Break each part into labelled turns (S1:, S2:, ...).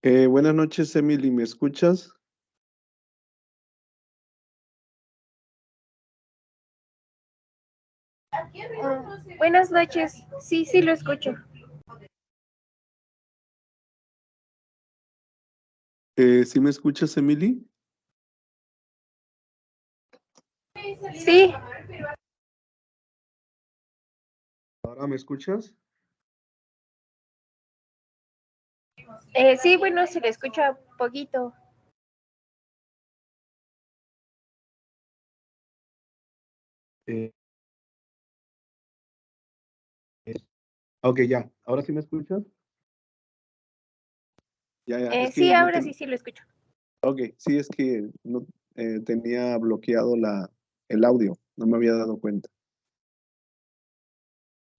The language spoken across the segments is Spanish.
S1: Buenas noches, Emily, ¿me escuchas?
S2: Buenas noches. Sí, sí lo escucho.
S1: ¿Sí me escuchas, Emily?
S2: Sí,
S1: ¿Ahora me escuchas?
S2: sí, bueno, se le escucha poquito.
S1: Eh, ok, ya. ¿Ahora sí me escuchas? Ya, es que
S2: Sí,
S1: no
S2: ahora sí lo escucho.
S1: Ok, sí, es que no tenía bloqueado el audio, no me había dado cuenta.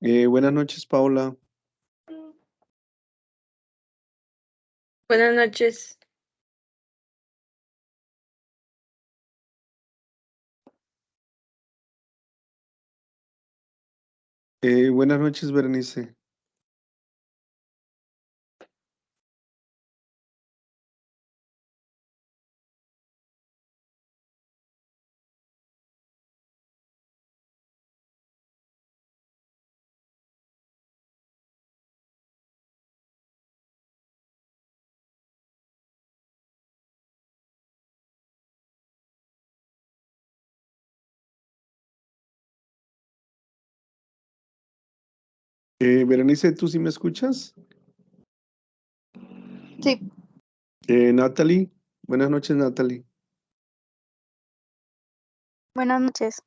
S1: Buenas noches, Paula.
S3: Buenas noches.
S1: Buenas noches, Berenice. Berenice, ¿tú sí me escuchas?
S3: Sí.
S1: Natalie, buenas noches, Natalie.
S3: Buenas noches.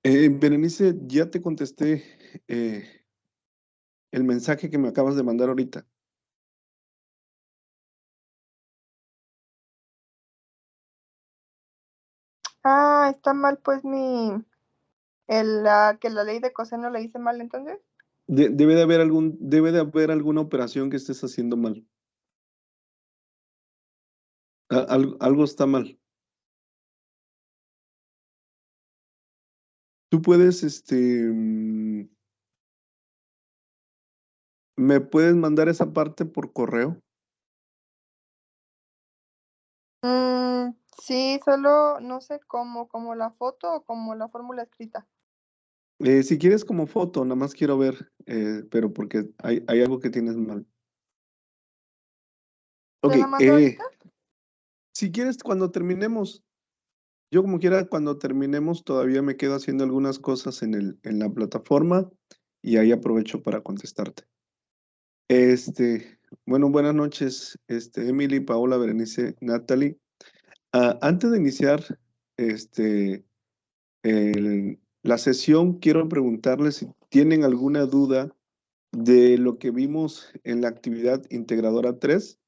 S1: Eh, Berenice, ya te contesté el mensaje que me acabas de mandar ahorita.
S3: Está mal pues que la ley de coseno la hice mal entonces.
S1: Debe de haber alguna operación que estés haciendo mal. Algo está mal. Tú puedes, ¿me puedes mandar esa parte por correo?
S3: Sí, solo no sé cómo, como la foto o como la fórmula escrita.
S1: Si quieres como foto, nada más quiero ver, pero porque hay algo que tienes mal. Ok,
S3: ¿Te la mando ahorita?
S1: si quieres cuando terminemos, yo como quiera cuando terminemos todavía me quedo haciendo algunas cosas en la plataforma y ahí aprovecho para contestarte. Bueno, buenas noches, Emily, Paola, Berenice, Natalie. Antes de iniciar, este, la sesión, quiero preguntarles si tienen alguna duda de lo que vimos en la actividad integradora 3,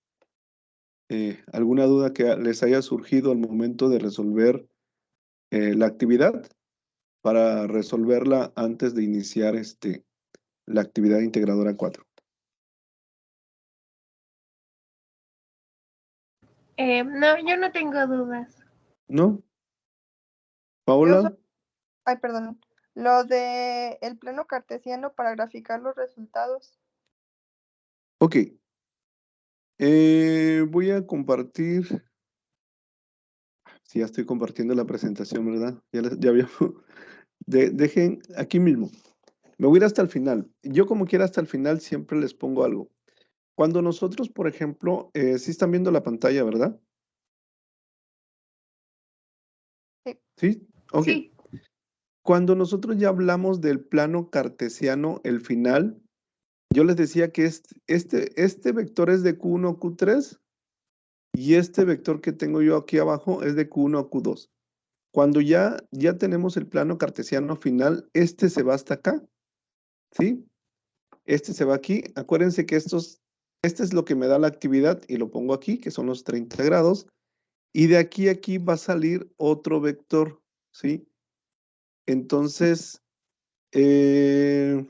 S1: alguna duda que les haya surgido al momento de resolver la actividad para resolverla antes de iniciar la actividad integradora 4.
S2: No, yo no tengo dudas.
S1: ¿No?
S3: Yo
S1: Paola,
S3: perdón. Lo de el plano cartesiano para graficar los resultados.
S1: ok. Voy a compartir. Sí, ya estoy compartiendo la presentación, ¿verdad? Ya había. Dejen aquí mismo. Me voy a ir hasta el final. Yo como quiera hasta el final siempre les pongo algo. Cuando nosotros, por ejemplo, sí están viendo la pantalla, ¿verdad?
S3: Sí.
S1: Sí, ok.
S2: Sí.
S1: Cuando nosotros ya hablamos del plano cartesiano, el final, yo les decía que este vector es de Q1 a Q3 y este vector que tengo yo aquí abajo es de Q1 a Q2. Cuando ya tenemos el plano cartesiano final, este se va hasta acá, ¿sí? Este se va aquí. Acuérdense que este es lo que me da la actividad y lo pongo aquí, que son los 30 grados. Y de aquí a aquí va a salir otro vector, ¿sí? Entonces, Espérame.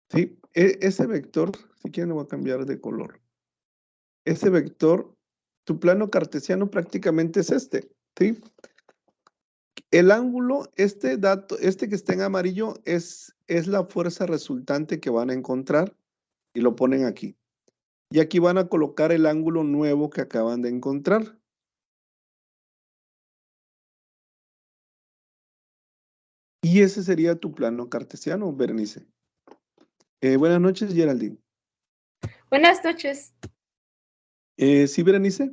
S1: Sí, ese vector, si quieren lo voy a cambiar de color. Ese vector, tu plano cartesiano prácticamente es este, ¿sí? El ángulo, este que está en amarillo es la fuerza resultante que van a encontrar y lo ponen aquí. Y aquí van a colocar el ángulo nuevo que acaban de encontrar. Y ese sería tu plano cartesiano, Berenice. Buenas noches, Geraldine.
S2: Buenas noches.
S1: ¿Sí, Berenice?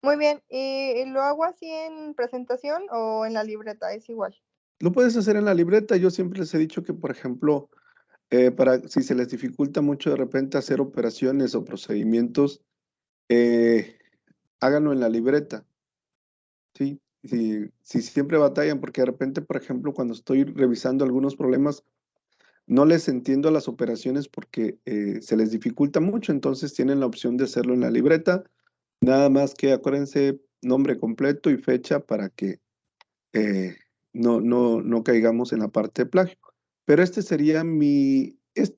S3: Muy bien. ¿Y lo hago así en presentación o en la libreta? Es igual.
S1: Lo puedes hacer en la libreta. Yo siempre les he dicho que, por ejemplo, si se les dificulta mucho de repente hacer operaciones o procedimientos, háganlo en la libreta. ¿Sí? Si siempre batallan, porque de repente, por ejemplo, cuando estoy revisando algunos problemas, no les entiendo las operaciones porque se les dificulta mucho, entonces tienen la opción de hacerlo en la libreta. Nada más que acuérdense nombre completo y fecha para que no caigamos en la parte de plagio. Pero este sería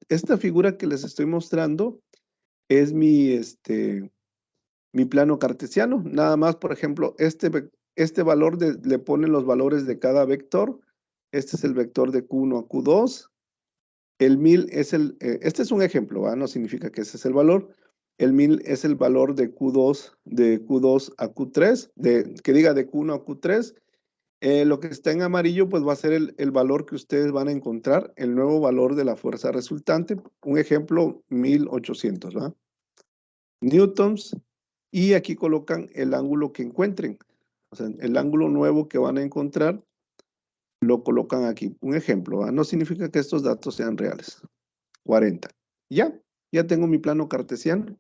S1: esta figura que les estoy mostrando es mi plano cartesiano. Nada más, por ejemplo, este valor le ponen los valores de cada vector. Este es el vector de Q1 a Q2. El 1000 es este es un ejemplo, ¿va? No significa que ese es el valor. El 1000 es el valor de Q2 a Q3, que diga de Q1 a Q3. Lo que está en amarillo, pues va a ser el valor que ustedes van a encontrar, el nuevo valor de la fuerza resultante. Un ejemplo, 1800, ¿va? Newtons. Y aquí colocan el ángulo que encuentren. O sea, el ángulo nuevo que van a encontrar, lo colocan aquí. Un ejemplo, ¿va? No significa que estos datos sean reales. 40. Ya tengo mi plano cartesiano.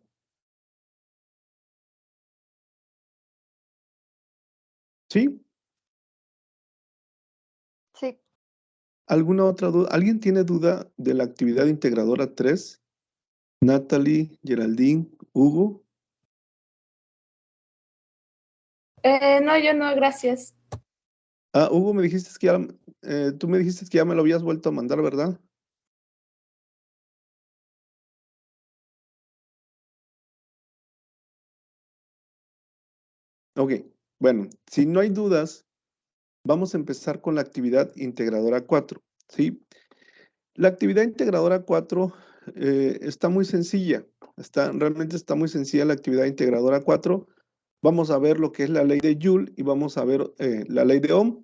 S1: ¿Sí?
S3: Sí.
S1: ¿Alguna otra duda? ¿Alguien tiene duda de la actividad integradora 3? Natalie, Geraldine, Hugo.
S2: No, yo no, gracias.
S1: Hugo, me dijiste que tú me dijiste que ya me lo habías vuelto a mandar, ¿verdad? Ok, bueno, si no hay dudas, vamos a empezar con la actividad integradora 4, ¿sí? La actividad integradora 4 está muy sencilla, realmente está muy sencilla la actividad integradora 4. Vamos a ver lo que es la ley de Joule y vamos a ver la ley de Ohm.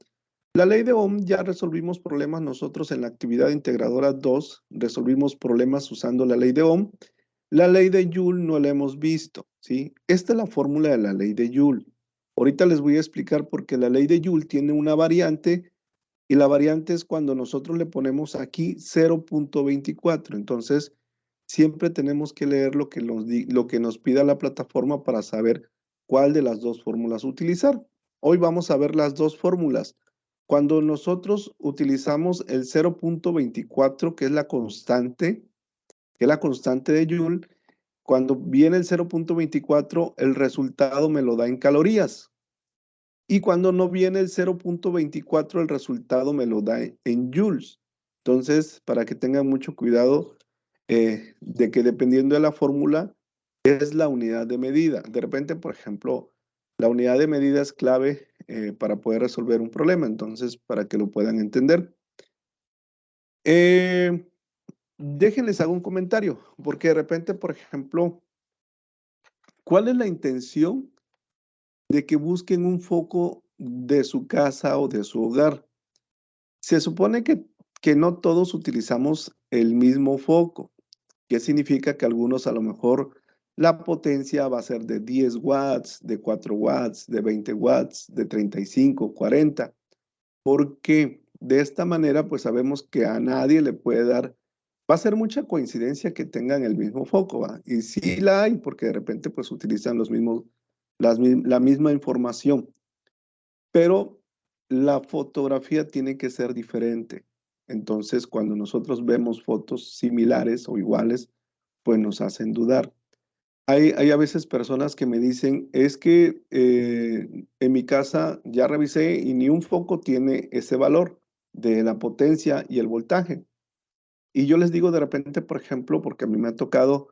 S1: La ley de Ohm ya resolvimos problemas nosotros en la actividad integradora 2, resolvimos problemas usando la ley de Ohm. La ley de Joule no la hemos visto, ¿sí? Esta es la fórmula de la ley de Joule. Ahorita les voy a explicar por qué la ley de Joule tiene una variante y la variante es cuando nosotros le ponemos aquí 0.24. Entonces, siempre tenemos que leer lo que nos pida la plataforma para saber cuál de las dos fórmulas utilizar. Hoy vamos a ver las dos fórmulas. Cuando nosotros utilizamos el 0.24, que es la constante de Joule, cuando viene el 0.24, el resultado me lo da en calorías. Y cuando no viene el 0.24, el resultado me lo da en joules. Entonces, para que tengan mucho cuidado de que dependiendo de la fórmula, es la unidad de medida. De repente, por ejemplo, la unidad de medida es clave para poder resolver un problema. Entonces, para que lo puedan entender. Déjenles hago un comentario, porque de repente, por ejemplo, ¿cuál es la intención de que busquen un foco de su casa o de su hogar? Se supone que no todos utilizamos el mismo foco. ¿Qué significa? Que algunos a lo mejor la potencia va a ser de 10 watts, de 4 watts, de 20 watts, de 35, 40. Porque de esta manera pues sabemos que a nadie le puede dar, va a ser mucha coincidencia que tengan el mismo foco, ¿va? Y sí la hay porque de repente pues utilizan la misma información. Pero la fotografía tiene que ser diferente. Entonces, cuando nosotros vemos fotos similares o iguales, pues nos hacen dudar. Hay a veces personas que me dicen, es que en mi casa ya revisé y ni un foco tiene ese valor de la potencia y el voltaje. Y yo les digo de repente, por ejemplo, porque a mí me ha tocado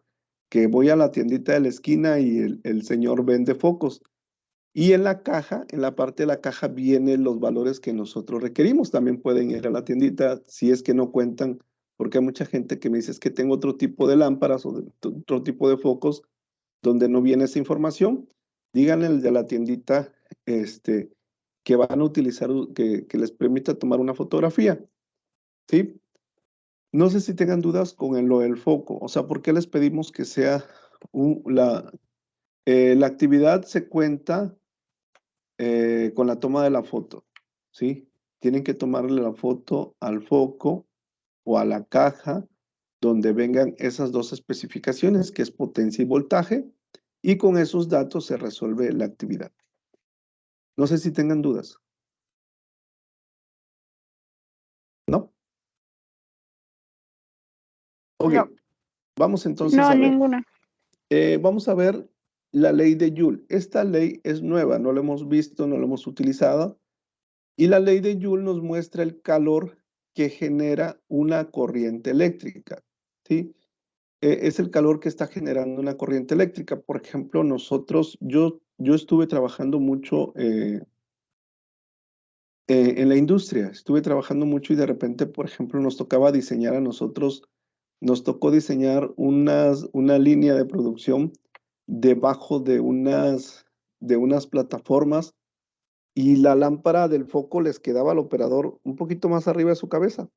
S1: que voy a la tiendita de la esquina y el señor vende focos. Y en la caja, en la parte de la caja, vienen los valores que nosotros requerimos. También pueden ir a la tiendita si es que no cuentan, porque hay mucha gente que me dice es que tengo otro tipo de lámparas o otro tipo de focos donde no viene esa información. Díganle al de la tiendita que van a utilizar, que les permita tomar una fotografía. ¿Sí? No sé si tengan dudas con lo del foco. O sea, ¿por qué les pedimos que sea la actividad se cuenta con la toma de la foto? ¿Sí? Tienen que tomarle la foto al foco o a la caja donde vengan esas dos especificaciones, que es potencia y voltaje, y con esos datos se resuelve la actividad. No sé si tengan dudas. ¿No? Ok,
S3: No.
S1: vamos entonces
S2: No,
S1: a ver.
S2: ninguna.
S1: Vamos a ver la ley de Joule. Esta ley es nueva, no la hemos visto, no la hemos utilizado. Y la ley de Joule nos muestra el calor que genera una corriente eléctrica. ¿Sí? Es el calor que está generando una corriente eléctrica. Por ejemplo, yo estuve trabajando mucho en la industria, estuve trabajando mucho y de repente, por ejemplo, nos tocaba diseñar a nosotros, nos tocó diseñar una línea de producción debajo de unas plataformas y la lámpara del foco les quedaba al operador un poquito más arriba de su cabeza.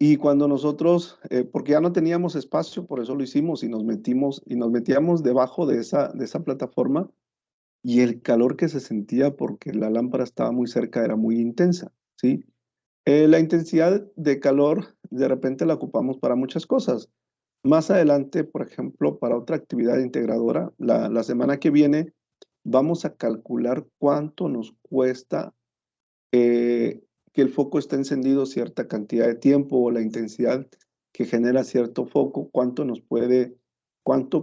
S1: Y cuando nosotros, porque ya no teníamos espacio, por eso lo hicimos y nos metíamos debajo de esa plataforma y el calor que se sentía porque la lámpara estaba muy cerca era muy intensa, ¿sí? La intensidad de calor de repente la ocupamos para muchas cosas. Más adelante, por ejemplo, para otra actividad integradora, la semana que viene, vamos a calcular cuánto nos cuesta que el foco esté encendido cierta cantidad de tiempo o la intensidad que genera cierto foco, cuánto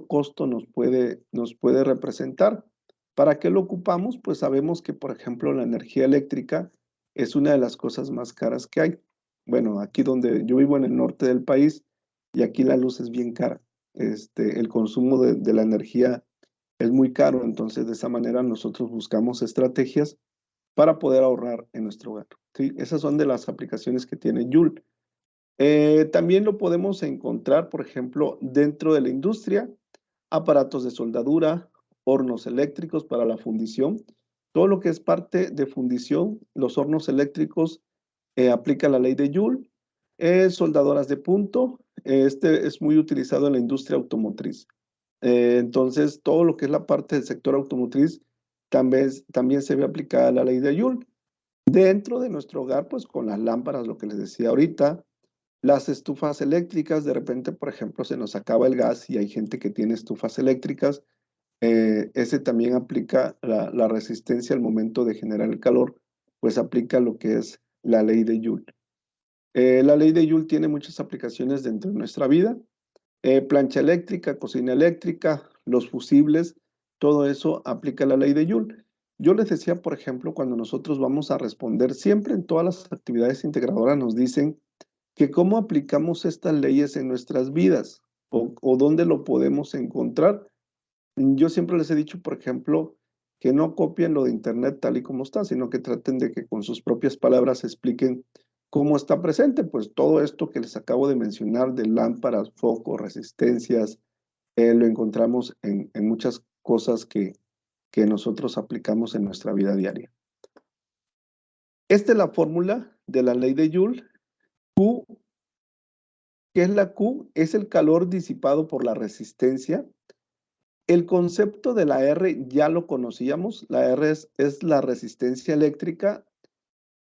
S1: costo nos puede representar. ¿Para qué lo ocupamos? Pues sabemos que, por ejemplo, la energía eléctrica es una de las cosas más caras que hay. Bueno, aquí donde yo vivo en el norte del país y aquí la luz es bien cara. El consumo de la energía es muy caro, entonces de esa manera nosotros buscamos estrategias para poder ahorrar en nuestro hogar. ¿Sí? Esas son de las aplicaciones que tiene Joule. También lo podemos encontrar, por ejemplo, dentro de la industria, aparatos de soldadura, hornos eléctricos para la fundición. Todo lo que es parte de fundición, los hornos eléctricos aplica la ley de Joule. Soldadoras de punto, este es muy utilizado en la industria automotriz. Entonces, todo lo que es la parte del sector automotriz también se ve aplicada la ley de Joule. Dentro de nuestro hogar, pues con las lámparas, lo que les decía ahorita, las estufas eléctricas, de repente, por ejemplo, se nos acaba el gas y hay gente que tiene estufas eléctricas, ese también aplica la resistencia al momento de generar el calor, pues aplica lo que es la ley de Joule. La ley de Joule tiene muchas aplicaciones dentro de nuestra vida, plancha eléctrica, cocina eléctrica, los fusibles, todo eso aplica la ley de Joule. Yo les decía, por ejemplo, cuando nosotros vamos a responder, siempre en todas las actividades integradoras nos dicen que cómo aplicamos estas leyes en nuestras vidas o dónde lo podemos encontrar. Yo siempre les he dicho, por ejemplo, que no copien lo de Internet tal y como está, sino que traten de que con sus propias palabras expliquen cómo está presente. Pues todo esto que les acabo de mencionar de lámparas, focos, resistencias, lo encontramos en muchas cosas que nosotros aplicamos en nuestra vida diaria. Esta es la fórmula de la ley de Joule. Q, ¿qué es la Q? Es el calor disipado por la resistencia. El concepto de la R ya lo conocíamos. La R es la resistencia eléctrica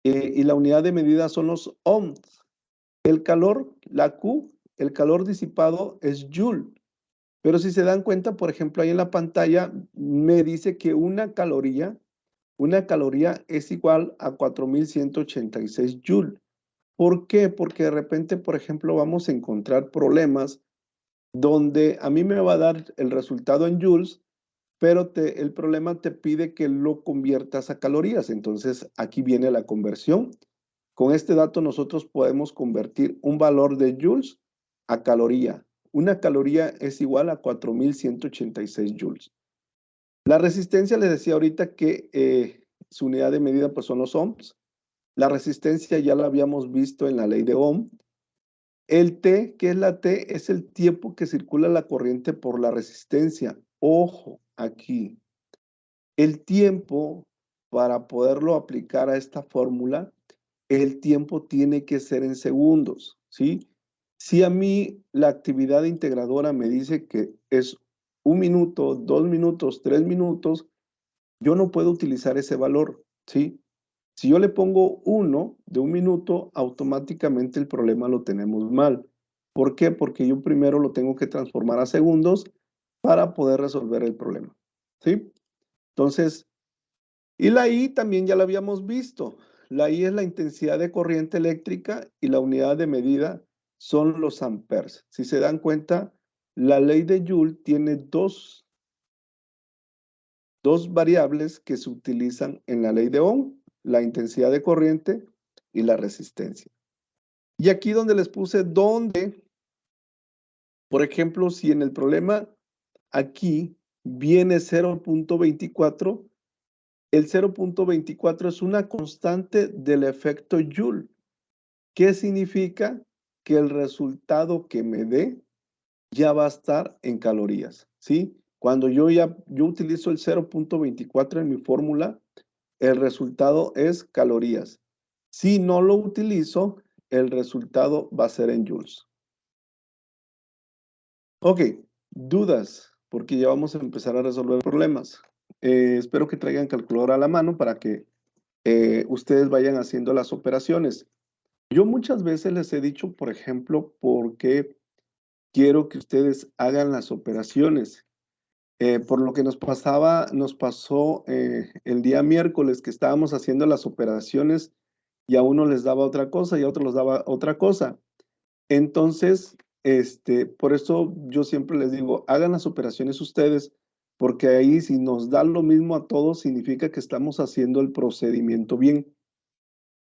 S1: y la unidad de medida son los ohms. El calor, la Q, el calor disipado es Joule. Pero si se dan cuenta, por ejemplo, ahí en la pantalla me dice que una caloría es igual a 4186 Joule. ¿Por qué? Porque de repente, por ejemplo, vamos a encontrar problemas donde a mí me va a dar el resultado en joules, pero el problema te pide que lo conviertas a calorías. Entonces, aquí viene la conversión. Con este dato nosotros podemos convertir un valor de joules a caloría. Una caloría es igual a 4.186 joules. La resistencia, les decía ahorita que su unidad de medida pues, son los ohms. La resistencia ya la habíamos visto en la ley de Ohm. El T, ¿qué es la T? Es el tiempo que circula la corriente por la resistencia. Ojo, aquí. El tiempo, para poderlo aplicar a esta fórmula, el tiempo tiene que ser en segundos, ¿sí? Si a mí la actividad integradora me dice que es 1 minuto, 2 minutos, 3 minutos, yo no puedo utilizar ese valor, ¿sí? Si yo le pongo 1 de 1 minuto, automáticamente el problema lo tenemos mal. ¿Por qué? Porque yo primero lo tengo que transformar a segundos para poder resolver el problema, ¿sí? Entonces, y la I también ya la habíamos visto. La I es la intensidad de corriente eléctrica y la unidad de medida son los amperes. Si se dan cuenta, la ley de Joule tiene dos variables que se utilizan en la ley de Ohm, la intensidad de corriente y la resistencia. Y aquí donde les puse donde, por ejemplo, si en el problema aquí viene 0.24, el 0.24 es una constante del efecto Joule. ¿Qué significa? Que el resultado que me dé ya va a estar en calorías, ¿sí? Cuando yo utilizo el 0.24 en mi fórmula, el resultado es calorías. Si no lo utilizo, el resultado va a ser en joules. Ok, dudas, porque ya vamos a empezar a resolver problemas. Espero que traigan calculadora a la mano para que ustedes vayan haciendo las operaciones. Yo muchas veces les he dicho, por ejemplo, por qué quiero que ustedes hagan las operaciones. Por lo que nos pasó el día miércoles que estábamos haciendo las operaciones y a uno les daba otra cosa y a otro les daba otra cosa. Entonces, por eso yo siempre les digo, hagan las operaciones ustedes, porque ahí si nos da lo mismo a todos, significa que estamos haciendo el procedimiento bien.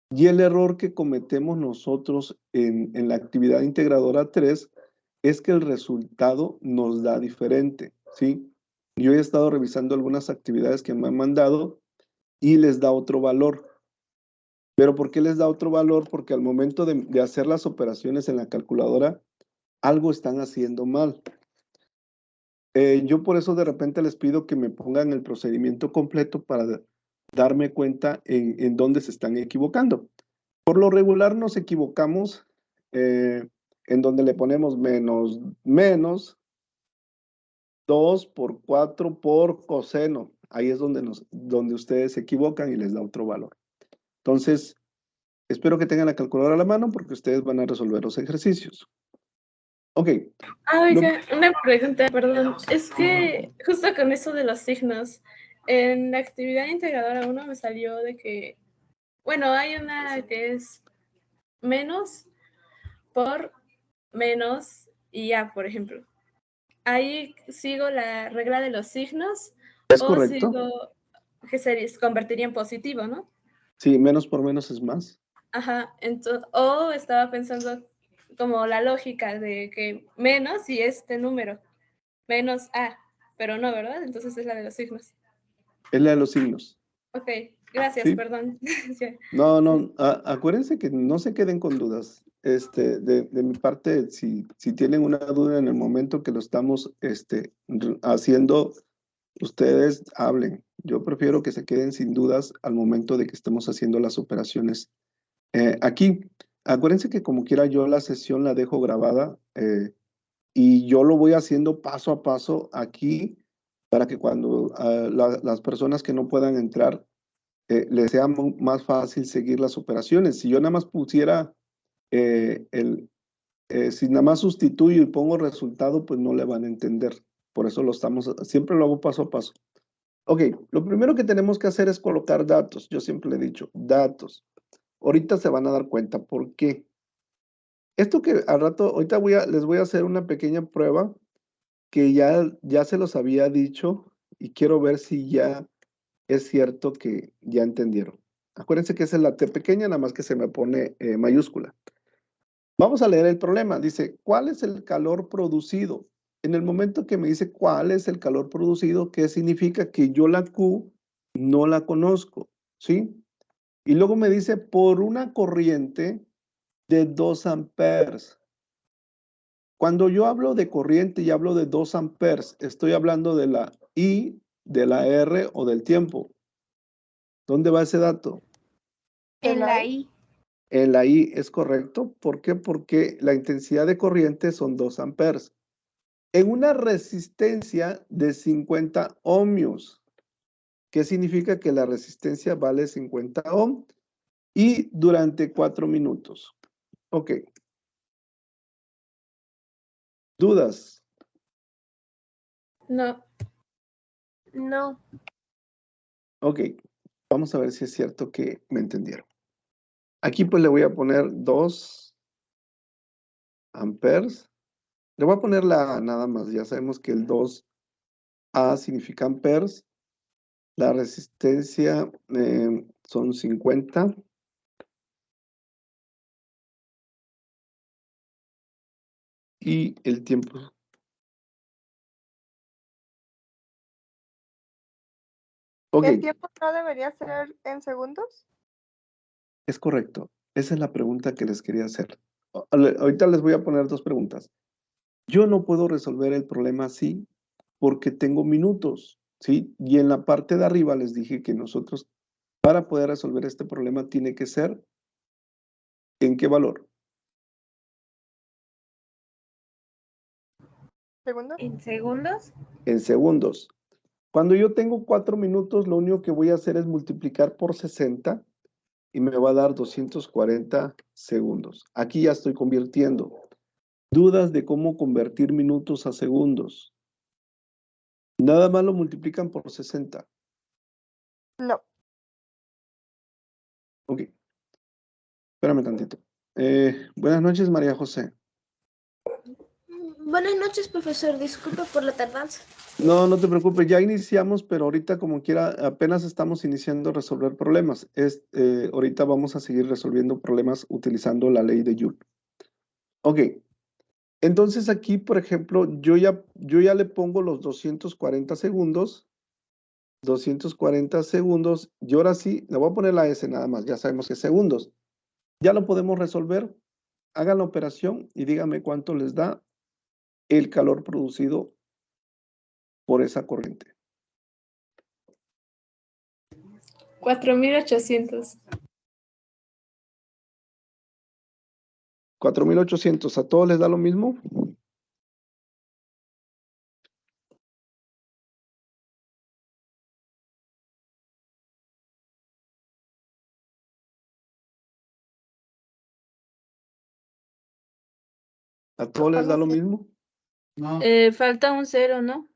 S1: Y el error que cometemos nosotros en la actividad integradora 3 es que el resultado nos da diferente, ¿sí? Yo he estado revisando algunas actividades que me han mandado y les da otro valor. ¿Pero por qué les da otro valor? Porque al momento de hacer las operaciones en la calculadora, algo están haciendo mal. Yo por eso de repente les pido que me pongan el procedimiento completo para darme cuenta en dónde se están equivocando. Por lo regular nos equivocamos en donde le ponemos menos 2 por 4 por coseno. Ahí es donde ustedes se equivocan y les da otro valor. Entonces, espero que tengan la calculadora a la mano porque ustedes van a resolver los ejercicios. Ok.
S4: Oiga, una pregunta, perdón. Es que justo con eso de los signos, en la actividad integradora 1 me salió de que, bueno, hay una que es menos por menos y ya, por ejemplo. Ahí sigo la regla de los signos.
S1: ¿Es
S4: o
S1: correcto?
S4: Sigo que se convertiría en positivo, ¿no?
S1: Sí, menos por menos es más.
S4: Ajá, entonces, o estaba pensando como la lógica de que menos y este número, menos A, pero no, ¿verdad? Entonces es la de los signos.
S1: Es la de los signos.
S4: Ok, gracias,
S1: ¿Sí?
S4: perdón.
S1: No, acuérdense que no se queden con dudas. De mi parte, si tienen una duda en el momento que lo estamos haciendo, ustedes hablen. Yo prefiero que se queden sin dudas al momento de que estemos haciendo las operaciones. Aquí, acuérdense que como quiera yo la sesión la dejo grabada y yo lo voy haciendo paso a paso aquí para que cuando las personas que no puedan entrar les sea más fácil seguir las operaciones. Si yo nada más pusiera si nada más sustituyo y pongo resultado, pues no le van a entender. Por eso siempre lo hago paso a paso. Ok, lo primero que tenemos que hacer es colocar datos. Yo siempre le he dicho, datos. Ahorita se van a dar cuenta por qué. Esto que al rato, ahorita les voy a hacer una pequeña prueba que ya se los había dicho y quiero ver si ya es cierto que ya entendieron. Acuérdense que esa es la T pequeña, nada más que se me pone mayúscula. Vamos a leer el problema. Dice, ¿cuál es el calor producido? En el momento que me dice cuál es el calor producido, ¿qué significa? Que yo la Q no la conozco, ¿sí? Y luego me dice por una corriente de 2 amperes. Cuando yo hablo de corriente y hablo de 2 amperes, estoy hablando de la I, de la R o del tiempo. ¿Dónde va ese dato?
S2: En la I.
S1: En la I es correcto. ¿Por qué? Porque la intensidad de corriente son 2 amperes. En una resistencia de 50 ohmios. ¿Qué significa? Que la resistencia vale 50 ohm y durante 4 minutos. Ok. ¿Dudas?
S4: No.
S2: No.
S1: Ok. Vamos a ver si es cierto que me entendieron. Aquí pues le voy a poner 2 amperes. Le voy a poner la A nada más. Ya sabemos que el 2A significa amperes. La resistencia son 50. Y el tiempo. Ok,
S3: ¿El tiempo no debería ser en segundos?
S1: es correcto. Esa es la pregunta que les quería hacer. Ahorita les voy a poner 2 preguntas. Yo no puedo resolver el problema así porque tengo minutos, ¿sí? Y en la parte de arriba les dije que nosotros, para poder resolver este problema, tiene que ser, ¿en qué valor?
S3: ¿Segundos?
S2: ¿En segundos?
S1: En segundos. Cuando yo tengo 4 minutos, lo único que voy a hacer es multiplicar por 60 y me va a dar 240 segundos. Aquí ya estoy convirtiendo. ¿Dudas de cómo convertir minutos a segundos? Nada más lo multiplican por 60.
S3: No.
S1: Ok. Espérame tantito. Buenas noches, María José.
S5: Buenas noches, profesor. Disculpe por la tardanza.
S1: No, no te preocupes, ya iniciamos, pero ahorita como quiera, apenas estamos iniciando a resolver problemas. Ahorita vamos a seguir resolviendo problemas utilizando la ley de Joule. Ok. Entonces aquí, por ejemplo, yo ya le pongo los 240 segundos. 240 segundos. Y ahora sí, le voy a poner la S nada más. Ya sabemos que es segundos. Ya lo podemos resolver. Hagan la operación y díganme cuánto les da el calor producido por esa corriente.
S4: 4.800.
S1: 4.800. ¿A todos les da lo mismo? ¿A todos les da lo mismo?
S6: No.
S7: Falta un 0, ¿no?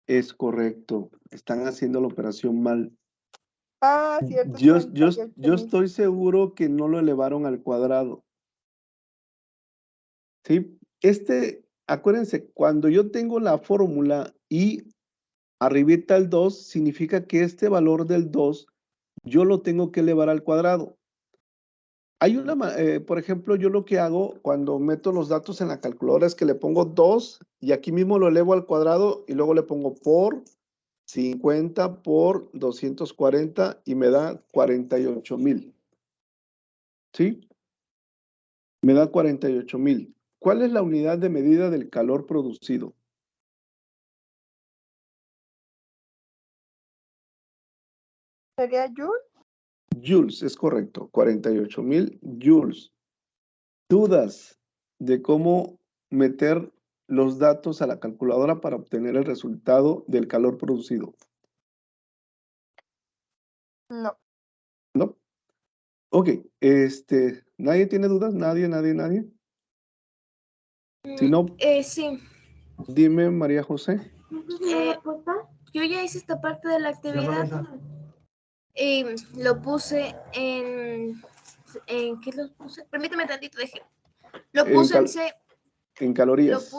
S1: Es correcto. Están haciendo la operación mal.
S3: Ah, cierto.
S1: Yo
S3: 48,000.
S1: estoy seguro que no lo elevaron al cuadrado. ¿Sí? Acuérdense, cuando yo tengo la fórmula y arribita el 2, significa que este valor del 2 yo lo tengo que elevar al cuadrado. Por ejemplo, yo lo que hago cuando meto los datos en la calculadora es que le pongo 2 y aquí mismo lo elevo al cuadrado y luego le pongo por 50 por 240 y me da 48,000. ¿Sí? Me da 48,000. ¿Cuál es la unidad de medida del calor producido?
S3: ¿Sería Joule?
S1: Joules, es correcto. 48,000 joules. ¿Dudas de cómo meter los datos a la calculadora para obtener el resultado del calor producido?
S3: No.
S1: ¿No? Ok, ¿nadie tiene dudas? ¿Nadie? Si no,
S5: Sí.
S1: dime, María José.
S5: Yo ya hice esta parte de la actividad y lo puse ¿qué lo puse? Permíteme tantito, deje. Lo
S1: En
S5: puse
S1: calorías.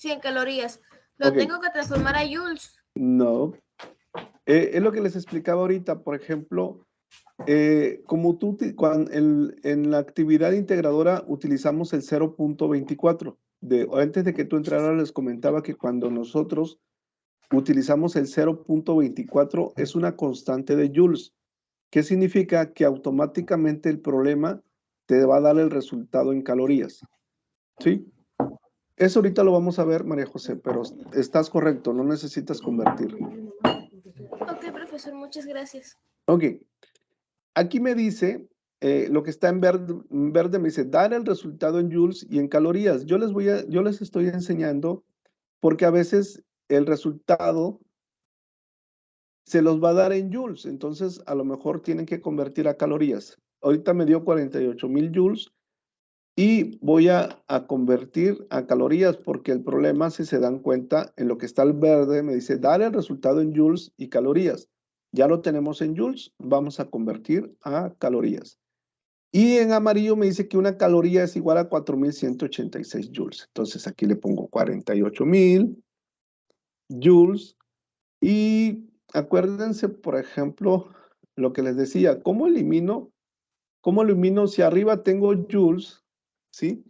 S5: en calorías. Lo
S1: Ok.
S5: tengo que transformar a joules.
S1: No. Es lo que les explicaba ahorita, por ejemplo, como en la actividad integradora utilizamos el 0.24. Antes de que tú entraras les comentaba que cuando nosotros utilizamos el 0.24 es una constante de joules. ¿Qué significa? Que automáticamente el problema te va a dar el resultado en calorías. ¿Sí? Eso ahorita lo vamos a ver, María José, pero estás correcto, no necesitas convertir.
S5: Ok, profesor, muchas gracias.
S1: Ok. Aquí me dice, lo que está en verde me dice, dar el resultado en joules y en calorías. Yo les estoy enseñando porque a veces el resultado se los va a dar en joules, entonces a lo mejor tienen que convertir a calorías. Ahorita me dio 48,000 joules y voy a convertir a calorías porque el problema, si se dan cuenta, en lo que está el verde me dice dar el resultado en joules y calorías. Ya lo tenemos en joules, vamos a convertir a calorías. Y en amarillo me dice que una caloría es igual a 4,186 joules. Entonces aquí le pongo 48,000 joules. Y acuérdense, por ejemplo, lo que les decía, ¿cómo elimino si arriba tengo joules? ¿Sí?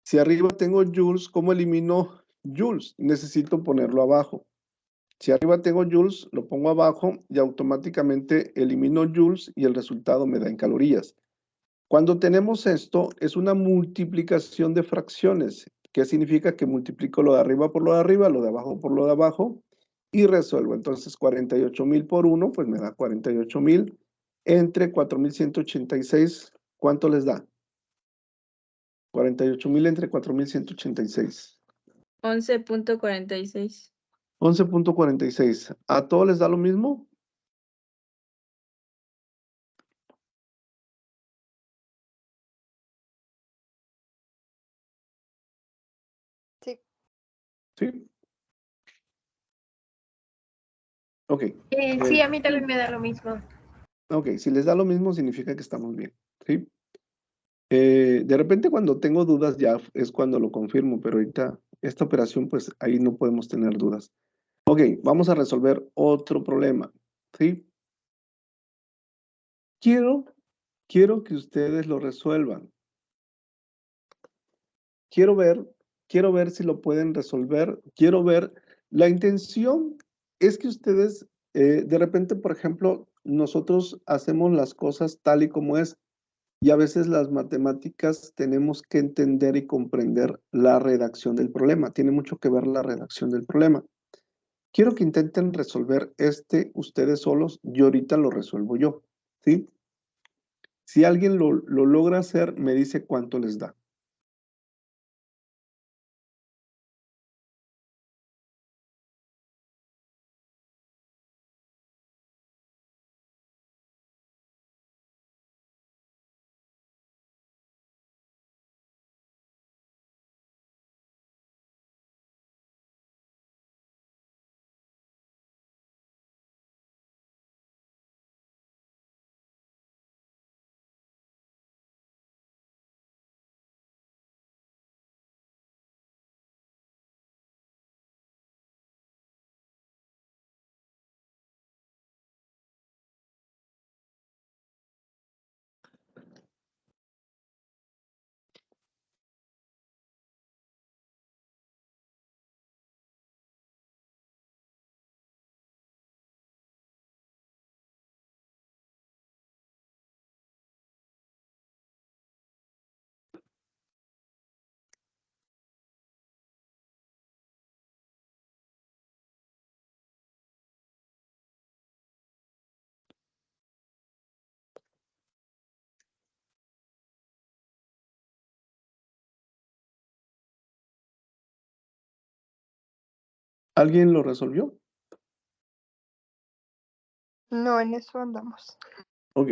S1: Si arriba tengo joules, ¿cómo elimino joules? Necesito ponerlo abajo. Si arriba tengo joules, lo pongo abajo y automáticamente elimino joules y el resultado me da en calorías. Cuando tenemos esto, es una multiplicación de fracciones. ¿Qué significa? Que multiplico lo de arriba por lo de arriba, lo de abajo por lo de abajo y resuelvo. Entonces, 48,000 por 1, pues me da 48,000 entre 4,186. ¿Cuánto les da? 48,000 entre 4,186.
S7: 11.46.
S1: 11.46. ¿A todos les da lo mismo?
S3: Sí.
S1: Sí. Ok.
S2: Sí, a mí también me da lo mismo.
S1: Ok, si les da lo mismo significa que estamos bien. ¿Sí? De repente cuando tengo dudas ya es cuando lo confirmo, pero ahorita esta operación pues ahí no podemos tener dudas. Ok, vamos a resolver otro problema, ¿sí? Quiero que ustedes lo resuelvan. Quiero ver si lo pueden resolver. Quiero ver, la intención es que ustedes, de repente, por ejemplo, nosotros hacemos las cosas tal y como es. Y a veces las matemáticas tenemos que entender y comprender la redacción del problema. Tiene mucho que ver la redacción del problema. Quiero que intenten resolver ustedes solos y ahorita lo resuelvo yo. ¿Sí? Si alguien lo logra hacer, me dice cuánto les da. ¿Alguien lo resolvió?
S3: No, en eso andamos.
S1: Ok.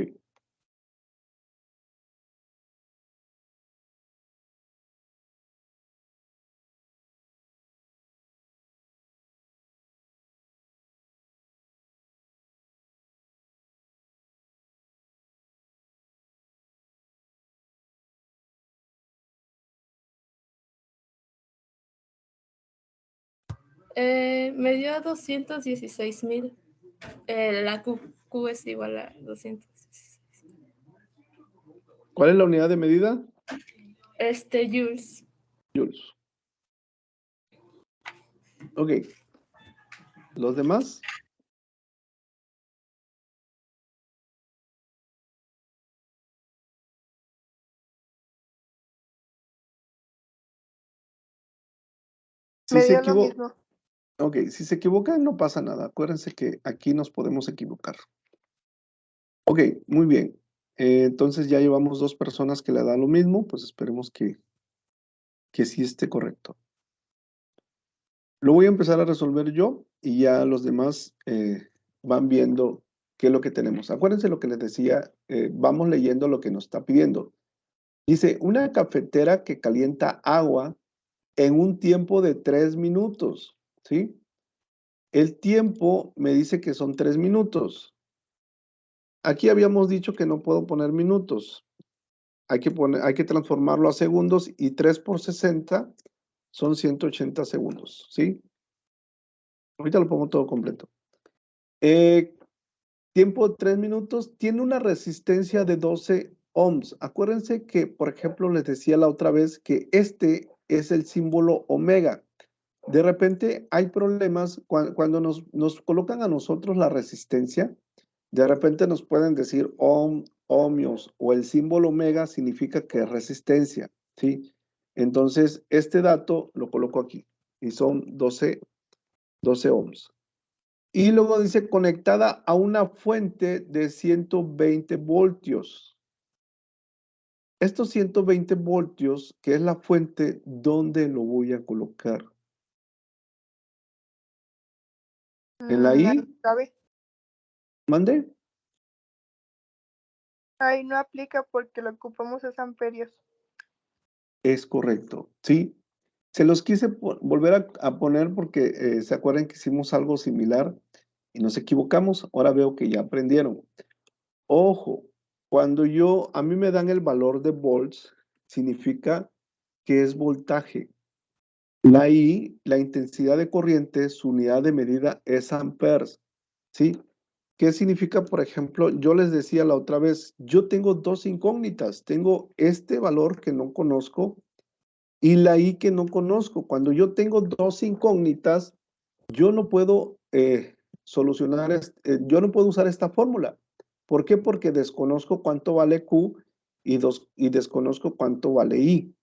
S4: Me dio 216,000. La Q es igual a 216.
S1: ¿Cuál es la unidad de medida?
S4: Joules.
S1: Joules. Ok. ¿Los demás? Si
S3: Me
S1: se
S3: dio lo
S1: equivoca,
S3: mismo.
S1: ok, si se equivocan no pasa nada. Acuérdense que aquí nos podemos equivocar. Ok, muy bien. Entonces ya llevamos 2 personas que le dan lo mismo, pues esperemos que sí esté correcto. Lo voy a empezar a resolver yo y ya los demás van viendo qué es lo que tenemos. Acuérdense lo que les decía, vamos leyendo lo que nos está pidiendo. Dice, una cafetera que calienta agua en un tiempo de 3 minutos, ¿sí? El tiempo me dice que son 3 minutos. Aquí habíamos dicho que no puedo poner minutos. Hay que transformarlo a segundos y 3 por 60 son 180 segundos, ¿sí? Ahorita lo pongo todo completo. Tiempo de 3 minutos, tiene una resistencia de 12 ohms. Acuérdense que, por ejemplo, les decía la otra vez que este es el símbolo omega. De repente hay problemas cuando nos colocan a nosotros la resistencia. De repente nos pueden decir ohm, ohmios o el símbolo omega significa que es resistencia, ¿sí? Entonces, este dato lo coloco aquí y son 12 ohms. Y luego dice conectada a una fuente de 120 voltios. Estos 120 voltios, que es la fuente, ¿dónde lo voy a colocar? ¿En la I?
S3: ¿Sabe?
S1: ¿Mande?
S3: Ahí no aplica porque lo ocupamos es amperios.
S1: Es correcto, ¿sí? Se los quise volver a poner porque se acuerdan que hicimos algo similar y nos equivocamos. Ahora veo que ya aprendieron. Ojo, cuando a mí me dan el valor de volts, significa que es voltaje. La I, la intensidad de corriente, su unidad de medida es amperes, ¿sí? ¿Qué significa, por ejemplo? Yo les decía la otra vez, yo tengo 2 incógnitas. Tengo este valor que no conozco y la I que no conozco. Cuando yo tengo 2 incógnitas, yo no puedo yo no puedo usar esta fórmula. ¿Por qué? Porque desconozco cuánto vale Q y desconozco cuánto vale I.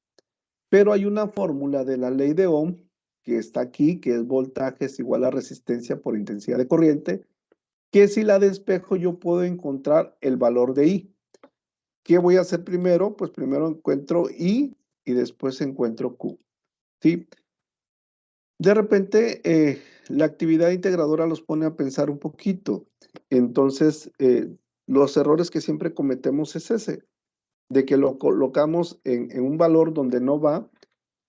S1: Pero hay una fórmula de la ley de Ohm que está aquí, que es voltaje es igual a resistencia por intensidad de corriente, que si la despejo yo puedo encontrar el valor de I. ¿Qué voy a hacer primero? Pues primero encuentro I y después encuentro Q. ¿Sí? De repente, la actividad integradora los pone a pensar un poquito. Entonces, los errores que siempre cometemos es ese, de que lo colocamos en un valor donde no va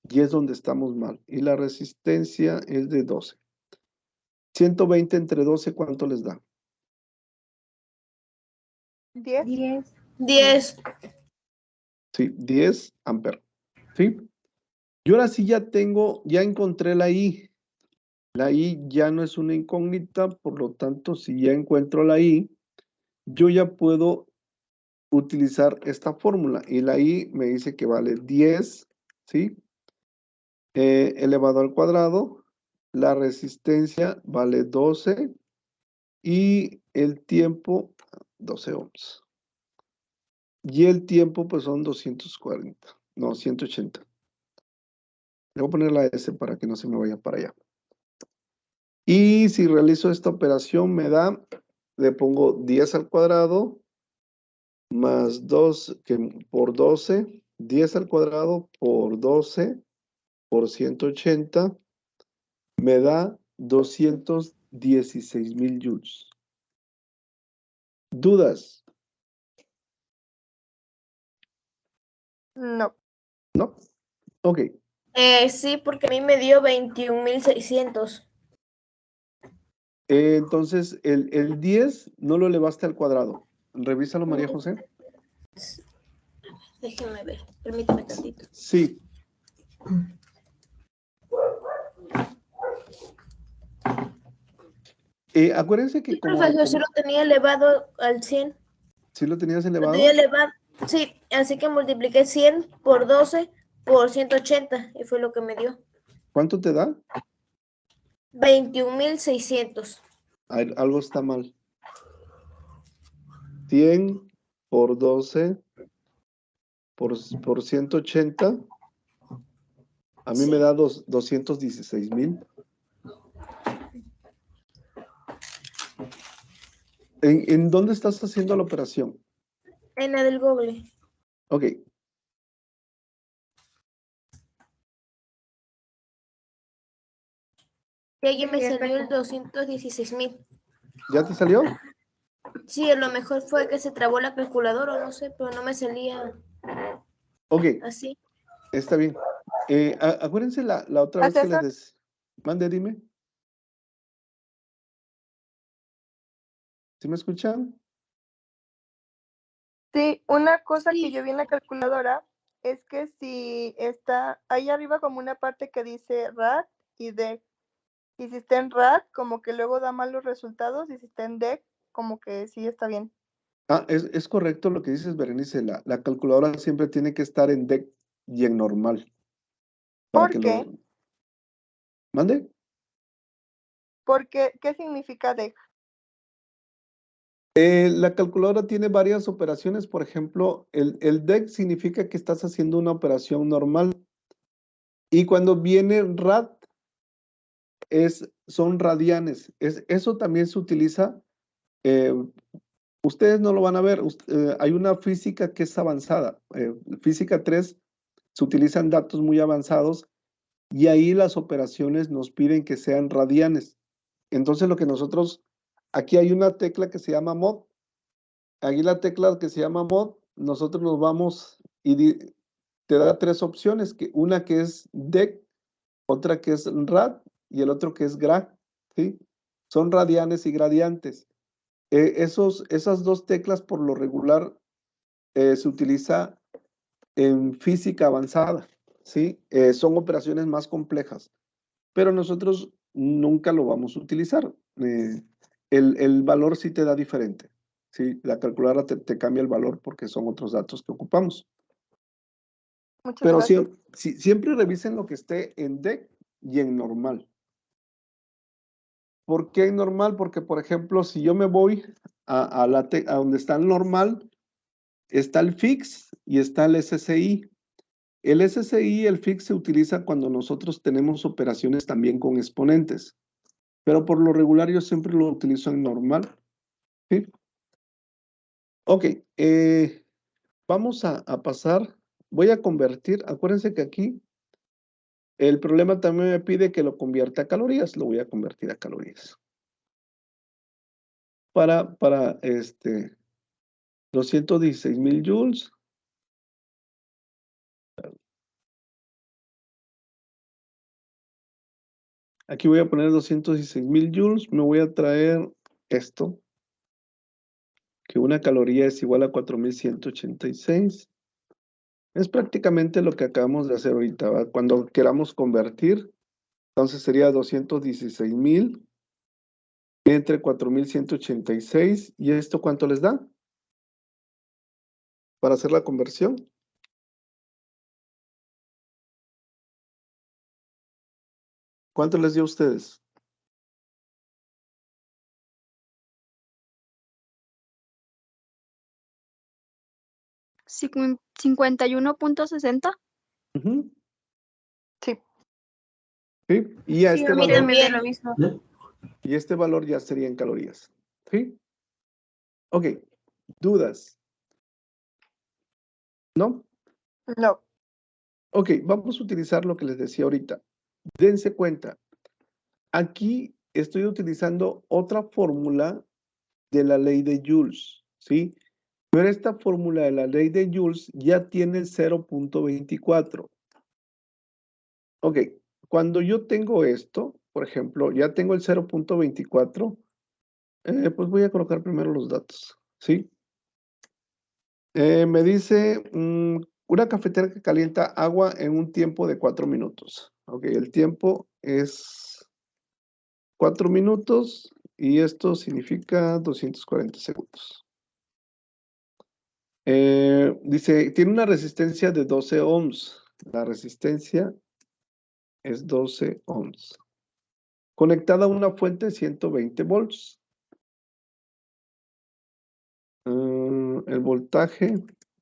S1: y es donde estamos mal. Y la resistencia es de 12. 120 entre 12, ¿cuánto les da?
S3: 10.
S5: 10.
S1: Sí, 10 amperes. ¿Sí? Y ahora sí ya encontré la I. La I ya no es una incógnita, por lo tanto, si ya encuentro la I, yo ya puedo utilizar esta fórmula. Y la I me dice que vale 10, ¿sí? Elevado al cuadrado. La resistencia vale 12 y el tiempo, 12 ohms. Y el tiempo, pues son 240, no, 180. Le voy a poner la S para que no se me vaya para allá. Y si realizo esta operación me da, le pongo 10 al cuadrado más 2 por 12, 10 al cuadrado por 12 por 180 me da 216,000 joules. ¿Dudas?
S3: No.
S1: ¿No? Ok.
S5: Sí, porque a mí me dio 21,600.
S1: Entonces, el 10 no lo elevaste al cuadrado. Revísalo, María José.
S5: Déjenme ver, permítame tantito.
S1: Sí. Acuérdense que
S5: Sí, profesor, sí lo tenía elevado al 100.
S1: ¿sí lo tenías
S5: Lo
S1: elevado?
S5: tenía elevado, sí, así que multipliqué 100 por 12 por 180 y fue lo que me dio.
S1: ¿Cuánto te da?
S5: 21.600.
S1: Algo está mal. 100 por 12 por 180. A mí
S5: Sí.
S1: me da 216,000. ¿En dónde estás haciendo la operación?
S5: En la del Google.
S1: Ok.
S5: Y allí me
S2: Sí, ya
S5: salió
S2: está.
S5: el 216,000.
S1: ¿Ya te salió?
S5: Sí, a lo mejor fue que se trabó la calculadora o no sé, pero no me salía
S1: Ok,
S5: así.
S1: está bien. Acuérdense la otra vez que les
S3: César.
S1: Mande, dime. ¿Sí me escuchan?
S3: Sí, una cosa
S5: Sí.
S3: que yo vi en la calculadora es que si está ahí arriba como una parte que dice RAD y DEC, y si está en RAD, como que luego da mal los resultados, y si está en DEC, como que sí está bien.
S1: Es correcto lo que dices, Berenice. La calculadora siempre tiene que estar en DEC y en normal. Para
S3: ¿Por
S1: que
S3: qué?
S1: lo... ¿Mande?
S3: Porque, ¿qué significa DEC?
S1: La calculadora tiene varias operaciones. Por ejemplo, el DEC significa que estás haciendo una operación normal. Y cuando viene RAD, son radianes. Eso también se utiliza. Ustedes no lo van a ver. Hay una física que es avanzada. Física 3 se utilizan datos muy avanzados y ahí las operaciones nos piden que sean radianes. Entonces lo que nosotros, aquí hay una tecla que se llama mod. Aquí la tecla que se llama mod, nosotros nos vamos y te da tres opciones, una que es DEC, otra que es rad y el otro que es gra, ¿sí? Son radianes y gradientes. Esas dos teclas por lo regular se utiliza en física avanzada, ¿sí? Son operaciones más complejas, pero nosotros nunca lo vamos a utilizar. El valor sí te da diferente, ¿sí? La calculadora te cambia el valor porque son otros datos que ocupamos.
S3: Muchas
S1: Pero
S3: gracias.
S1: siempre revisen lo que esté en DEC y en normal. ¿Por qué en normal? Porque, por ejemplo, si yo me voy a donde está el normal, está el fix y está el SSI. El SSI y el fix se utiliza cuando nosotros tenemos operaciones también con exponentes. Pero por lo regular yo siempre lo utilizo en normal. ¿Sí? Ok, vamos a pasar. Voy a convertir. Acuérdense que aquí el problema también me pide que lo convierta a calorías. Lo voy a convertir a calorías. Para 216,000 joules. Aquí voy a poner 216,000 joules. Me voy a traer esto, que una caloría es igual a 4,186. Es prácticamente lo que acabamos de hacer ahorita, ¿va? Cuando queramos convertir, entonces sería 216,000 entre 4,186. ¿Y esto cuánto les da? Para hacer la conversión. ¿Cuánto les dio a ustedes?
S7: ¿51.60?
S1: Ujú.
S3: Sí.
S1: ¿Sí? Y a
S2: Sí,
S1: este
S2: a mí
S1: valor,
S2: también es lo mismo.
S1: y este valor ya sería en calorías. ¿Sí? Ok, ¿dudas? ¿No?
S3: No.
S1: Ok, vamos a utilizar lo que les decía ahorita. Dense cuenta, aquí estoy utilizando otra fórmula de la ley de Joules, ¿sí? Pero esta fórmula de la ley de Joules ya tiene 0.24. Ok, cuando yo tengo esto, por ejemplo, ya tengo el 0.24, pues voy a colocar primero los datos, ¿sí? Me dice una cafetera que calienta agua en un tiempo de 4 minutos. Ok, el tiempo es 4 minutos Y esto significa 240 segundos. Dice, tiene una resistencia de 12 ohms. La resistencia es 12 ohms. Conectada a una fuente de 120 volts. El voltaje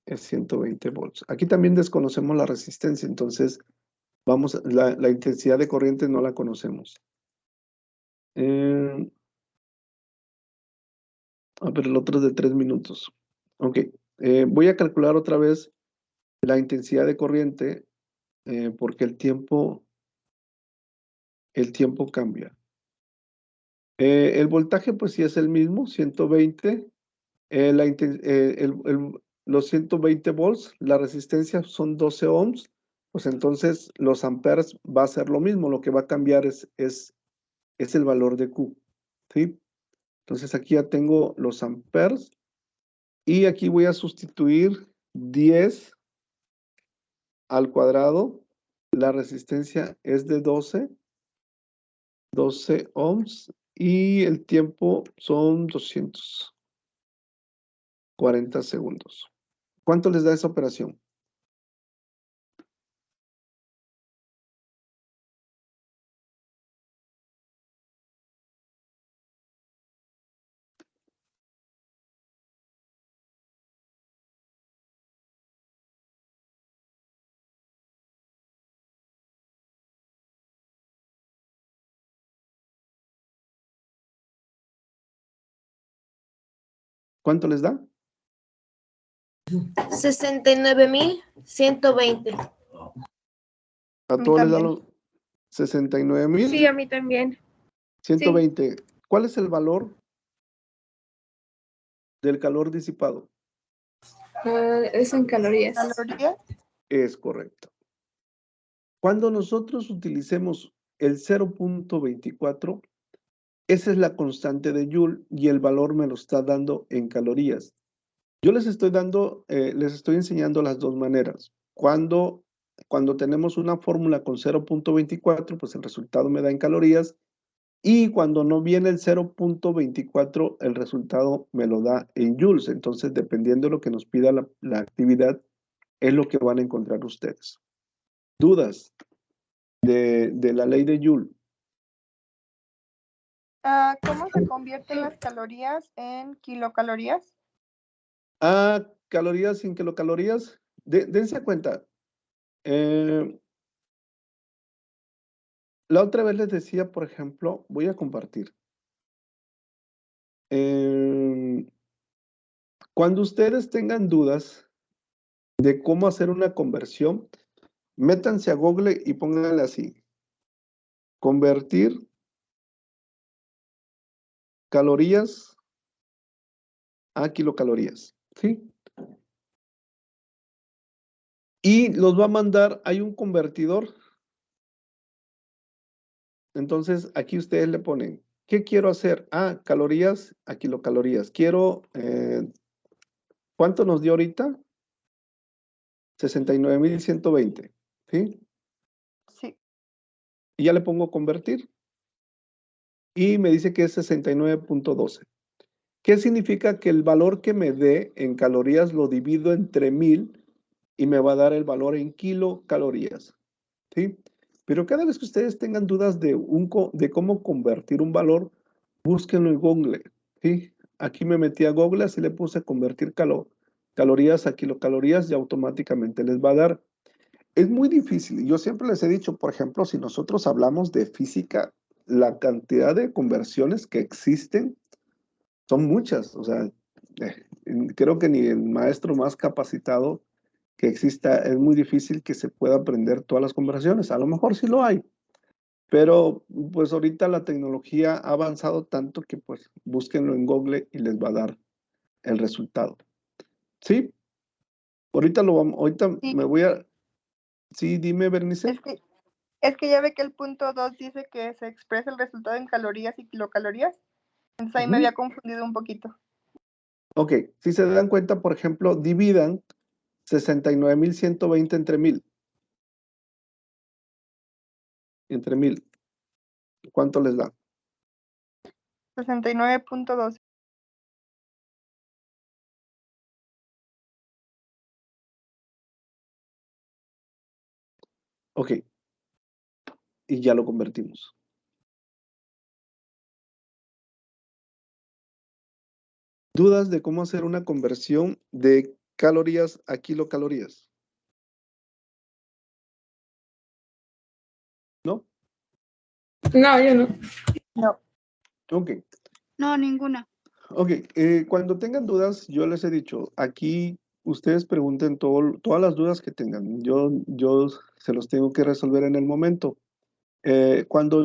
S1: es 120 volts. Aquí también desconocemos la resistencia, entonces la intensidad de corriente no la conocemos. Pero el otro es de 3 minutos. Ok, voy a calcular otra vez la intensidad de corriente porque el tiempo cambia. El voltaje pues sí es el mismo, 120. Los 120 volts, la resistencia son 12 ohms, pues entonces los amperes va a ser lo mismo, lo que va a cambiar es el valor de Q, ¿sí? Entonces aquí ya tengo los amperes y aquí voy a sustituir 10 al cuadrado, la resistencia es de 12 ohms y el tiempo son 240 segundos. ¿Cuánto les da esa operación? ¿Cuánto les da?
S5: 69,120.
S1: A todos les da los 69,000.
S2: Sí, a mí también.
S1: 120. ¿Cuál es el valor del calor disipado?
S4: Es en calorías.
S3: ¿Calorías?
S1: Es correcto. Cuando nosotros utilicemos el 0.24, esa es la constante de Joule y el valor me lo está dando en calorías. Yo les estoy enseñando las dos maneras. Cuando tenemos una fórmula con 0.24, pues el resultado me da en calorías. Y cuando no viene el 0.24, el resultado me lo da en joules. Entonces, dependiendo de lo que nos pida la actividad, es lo que van a encontrar ustedes. ¿Dudas de la ley de Joule?
S3: ¿Cómo se convierten las calorías en kilocalorías?
S1: Calorías sin kilocalorías. Dense cuenta. La otra vez les decía, por ejemplo, voy a compartir. Cuando ustedes tengan dudas de cómo hacer una conversión, métanse a Google y pónganle así: convertir calorías a kilocalorías, ¿sí? Y los va a mandar, hay un convertidor. Entonces, aquí ustedes le ponen, ¿qué quiero hacer? Calorías a kilocalorías. Quiero, ¿cuánto nos dio ahorita? 69,120, ¿sí?
S3: Sí.
S1: Y ya le pongo convertir. Y me dice que es 69.12. ¿Qué significa? Que el valor que me dé en calorías lo divido entre 1000 y me va a dar el valor en kilocalorías, ¿sí? Pero cada vez que ustedes tengan dudas de cómo convertir un valor, búsquenlo en Google, ¿sí? Aquí me metí a Google, así le puse convertir calorías a kilocalorías y automáticamente les va a dar. Es muy difícil. Yo siempre les he dicho, por ejemplo, si nosotros hablamos de física, la cantidad de conversiones que existen son muchas. O sea, creo que ni el maestro más capacitado que exista, es muy difícil que se pueda aprender todas las conversiones. A lo mejor sí lo hay, pero pues ahorita la tecnología ha avanzado tanto que pues búsquenlo en Google y les va a dar el resultado. ¿Sí? Ahorita
S3: Sí.
S1: me voy a... Sí, dime, Bernice.
S3: Es que ya ve que el punto 2 dice que se expresa el resultado en calorías y kilocalorías. Entonces ahí me había confundido un poquito.
S1: Ok, si se dan cuenta, por ejemplo, dividan 69,120 entre 1000. Entre 1000. ¿Cuánto les da?
S3: 69.12.
S1: Ok. Y ya lo convertimos. ¿Dudas de cómo hacer una conversión de calorías a kilocalorías? ¿No?
S4: No, yo no.
S3: No.
S1: Ok.
S7: No, ninguna.
S1: Ok. Cuando tengan dudas, yo les he dicho, aquí ustedes pregunten todas las dudas que tengan. Yo se los tengo que resolver en el momento. Cuando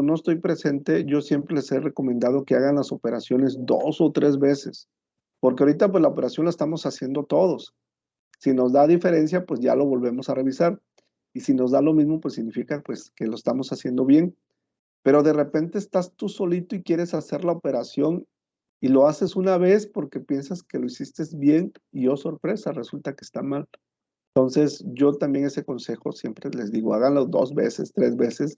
S1: no estoy presente, yo siempre les he recomendado que hagan las operaciones 2 o 3 veces, porque ahorita pues la operación la estamos haciendo todos. Si nos da diferencia, pues ya lo volvemos a revisar. Y si nos da lo mismo, pues significa pues que lo estamos haciendo bien. Pero de repente estás tú solito y quieres hacer la operación y lo haces una vez porque piensas que lo hiciste bien y oh sorpresa, resulta que está mal. Entonces, yo también ese consejo siempre les digo, háganlo 2 veces, 3 veces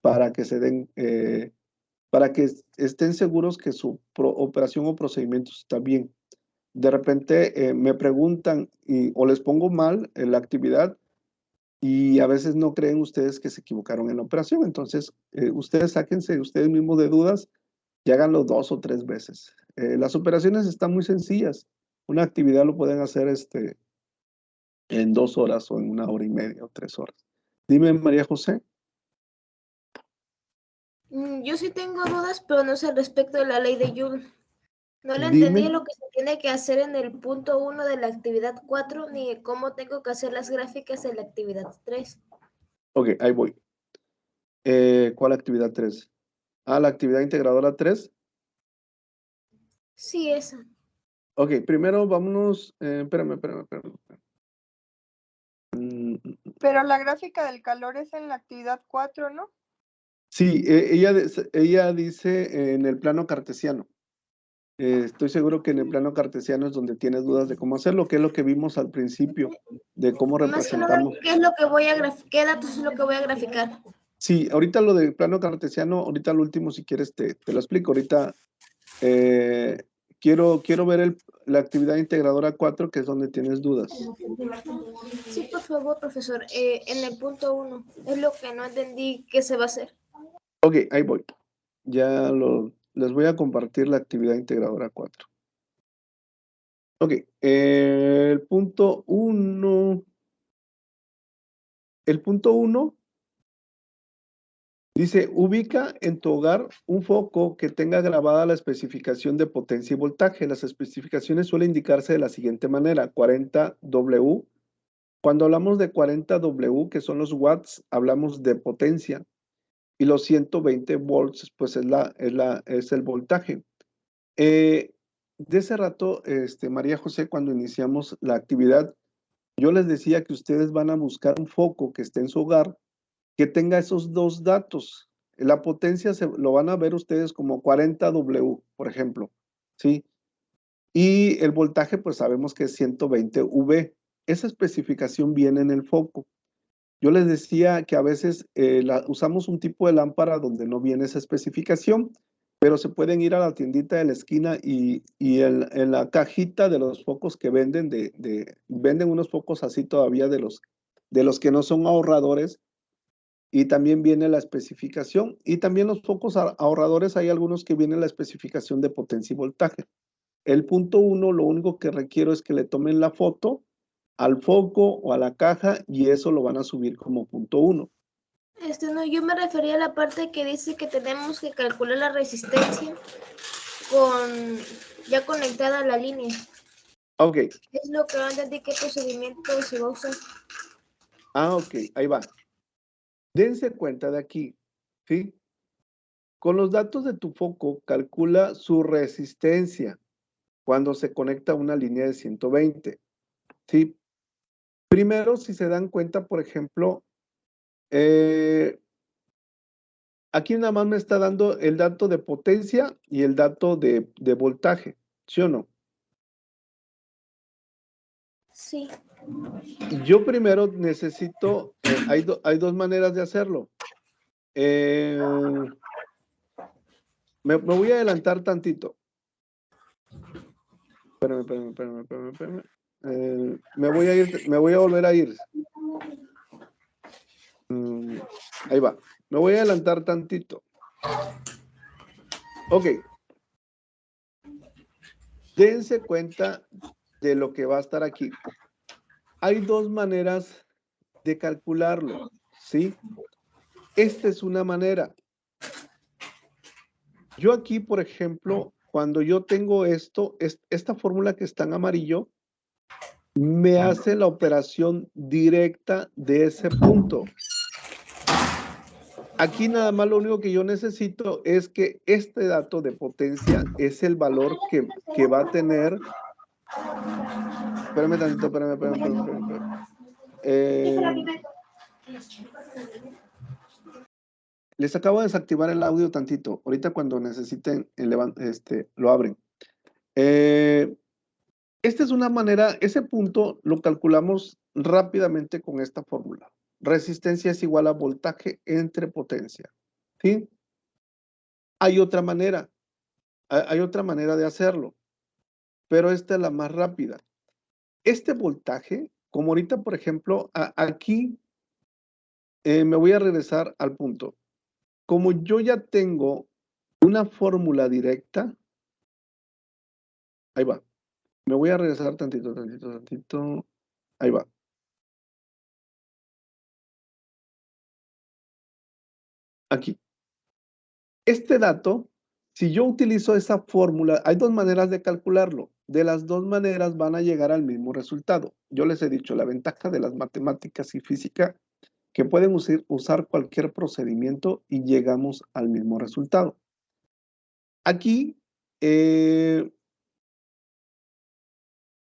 S1: para que para que estén seguros que su operación o procedimiento está bien. De repente me preguntan o les pongo mal en la actividad y a veces no creen ustedes que se equivocaron en la operación. Entonces, ustedes sáquense ustedes mismos de dudas y háganlo 2 o 3 veces. Las operaciones están muy sencillas. Una actividad lo pueden hacer en 2 horas o en 1 hora y media o 3 horas. Dime, María José.
S5: Yo sí tengo dudas, pero no sé respecto de la ley de Joule. No le
S1: Dime.
S5: entendí lo que se tiene que hacer en el punto 1 de la actividad 4, ni cómo tengo que hacer las gráficas en la actividad 3.
S1: Ok, ahí voy. ¿Cuál actividad 3? Ah, la actividad integradora 3.
S5: Sí, esa.
S1: Ok, primero vámonos. Espérame.
S3: Pero la gráfica del calor es en la actividad 4, ¿no?
S1: Sí, ella dice en el plano cartesiano. Estoy seguro que en el plano cartesiano es donde tienes dudas de cómo hacerlo, que es lo que vimos al principio, de cómo
S5: Más que nada,
S1: representamos.
S5: ¿qué es lo que voy a qué datos es lo que voy a graficar?
S1: Sí, ahorita lo del plano cartesiano, ahorita lo último, si quieres, te lo explico. Ahorita quiero ver la actividad integradora 4, que es donde tienes dudas.
S5: Sí, por favor, profesor. En el punto 1, es lo que no entendí qué se va a hacer.
S1: Ok, ahí voy. Les voy a compartir la actividad integradora 4. Ok, el punto 1. El punto 1 dice, ubica en tu hogar un foco que tenga grabada la especificación de potencia y voltaje. Las especificaciones suelen indicarse de la siguiente manera, 40 W. Cuando hablamos de 40 W, que son los watts, hablamos de potencia. Y los 120 volts, pues es el voltaje. De ese rato, María José, cuando iniciamos la actividad, yo les decía que ustedes van a buscar un foco que esté en su hogar, que tenga esos dos datos. La potencia lo van a ver ustedes como 40 W, por ejemplo, ¿sí? Y el voltaje, pues sabemos que es 120 V. Esa especificación viene en el foco. Yo les decía que a veces usamos un tipo de lámpara donde no viene esa especificación, pero se pueden ir a la tiendita de la esquina y en la cajita de los focos que venden, venden unos focos así todavía de los que no son ahorradores, y también viene la especificación. Y también los focos ahorradores, hay algunos que vienen la especificación de potencia y voltaje. El punto 1, lo único que requiero es que le tomen la foto al foco o a la caja y eso lo van a subir como punto 1.
S5: No, yo me refería a la parte que dice que tenemos que calcular la resistencia ya conectada a la línea.
S1: Ok.
S5: Es lo que no entendí qué procedimiento se va a usar.
S1: Ok, ahí va. Dense cuenta de aquí, ¿sí? Con los datos de tu foco, calcula su resistencia cuando se conecta a una línea de 120, ¿sí? Primero, si se dan cuenta, por ejemplo, aquí nada más me está dando el dato de potencia y el dato de voltaje, ¿sí o no?
S5: Sí.
S1: Yo primero necesito, hay dos maneras de hacerlo. Me voy a adelantar tantito. Espérame. Me voy a volver a ir. Ahí va. Me voy a adelantar tantito. Ok. Dense cuenta de lo que va a estar aquí. Hay dos maneras de calcularlo, ¿sí? Esta es una manera. Yo aquí, por ejemplo, cuando yo tengo esto, esta fórmula que está en amarillo, me hace la operación directa de ese punto. Aquí nada más lo único que yo necesito es que este dato de potencia es el valor que va a tener. Espérame tantito, espérame. Les acabo de desactivar el audio tantito. Ahorita cuando necesiten, lo abren. Esta es una manera, ese punto lo calculamos rápidamente con esta fórmula. Resistencia es igual a voltaje entre potencia. ¿Sí? Hay otra manera de hacerlo, pero esta es la más rápida. Este voltaje, como ahorita, por ejemplo, aquí me voy a regresar al punto. Como yo ya tengo una fórmula directa, ahí va. Me voy a regresar tantito. Ahí va. Aquí. Este dato, si yo utilizo esa fórmula, hay dos maneras de calcularlo. De las dos maneras van a llegar al mismo resultado. Yo les he dicho, la ventaja de las matemáticas y física, que pueden usar cualquier procedimiento y llegamos al mismo resultado. Aquí,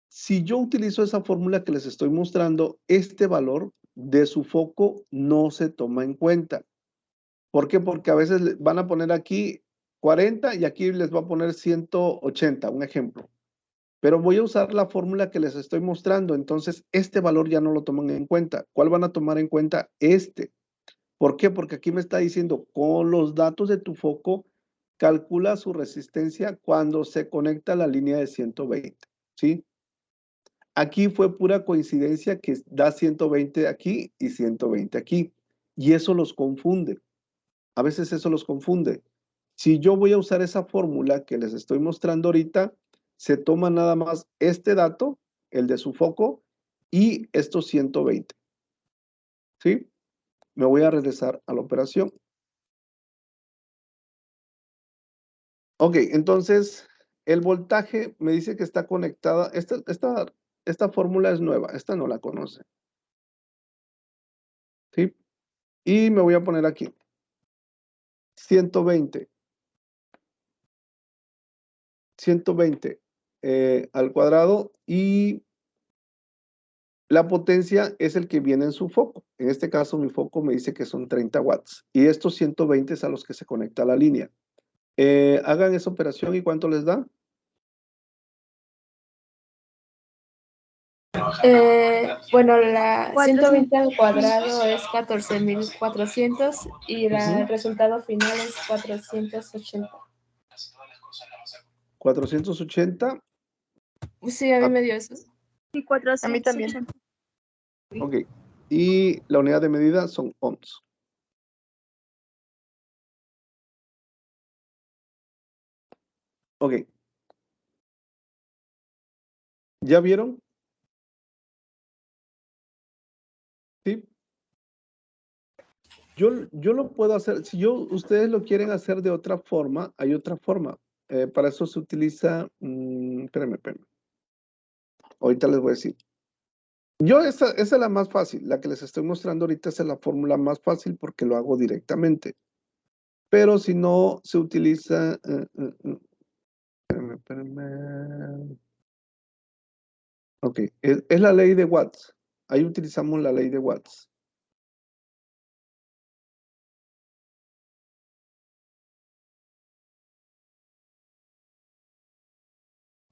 S1: si yo utilizo esa fórmula que les estoy mostrando, este valor de su foco no se toma en cuenta. ¿Por qué? Porque a veces van a poner aquí 40 y aquí les va a poner 180, un ejemplo. Pero voy a usar la fórmula que les estoy mostrando, entonces este valor ya no lo toman en cuenta. ¿Cuál van a tomar en cuenta? Este. ¿Por qué? Porque aquí me está diciendo, con los datos de tu foco, calcula su resistencia cuando se conecta a la línea de 120, ¿sí? Aquí fue pura coincidencia que da 120 aquí y 120 aquí. Y eso los confunde. A veces eso los confunde. Si yo voy a usar esa fórmula que les estoy mostrando ahorita, se toma nada más este dato, el de su foco, y estos 120. ¿Sí? Me voy a regresar a la operación. Ok, entonces el voltaje me dice que está conectada. Esta fórmula es nueva, esta no la conoce. ¿Sí? Y me voy a poner aquí. 120 al cuadrado y la potencia es el que viene en su foco. En este caso mi foco me dice que son 30 watts y estos 120 es a los que se conecta la línea. Hagan esa operación y ¿cuánto les da?
S4: Bueno, la 120 al cuadrado es 14,400 y el resultado final es 480.
S1: 480.
S4: Sí, a mí me dio eso.
S7: Y
S3: A mí también.
S7: 480.
S1: Ok. Y la unidad de medida son ohms. Ok. ¿Ya vieron? Sí. Yo lo puedo hacer. Si ustedes lo quieren hacer de otra forma, hay otra forma. Para eso se utiliza. Espérenme. Ahorita les voy a decir. Esa es la más fácil. La que les estoy mostrando ahorita es la fórmula más fácil porque lo hago directamente. Pero si no se utiliza. Espérenme. Ok. Es la ley de Watts. Ahí utilizamos la ley de Watts.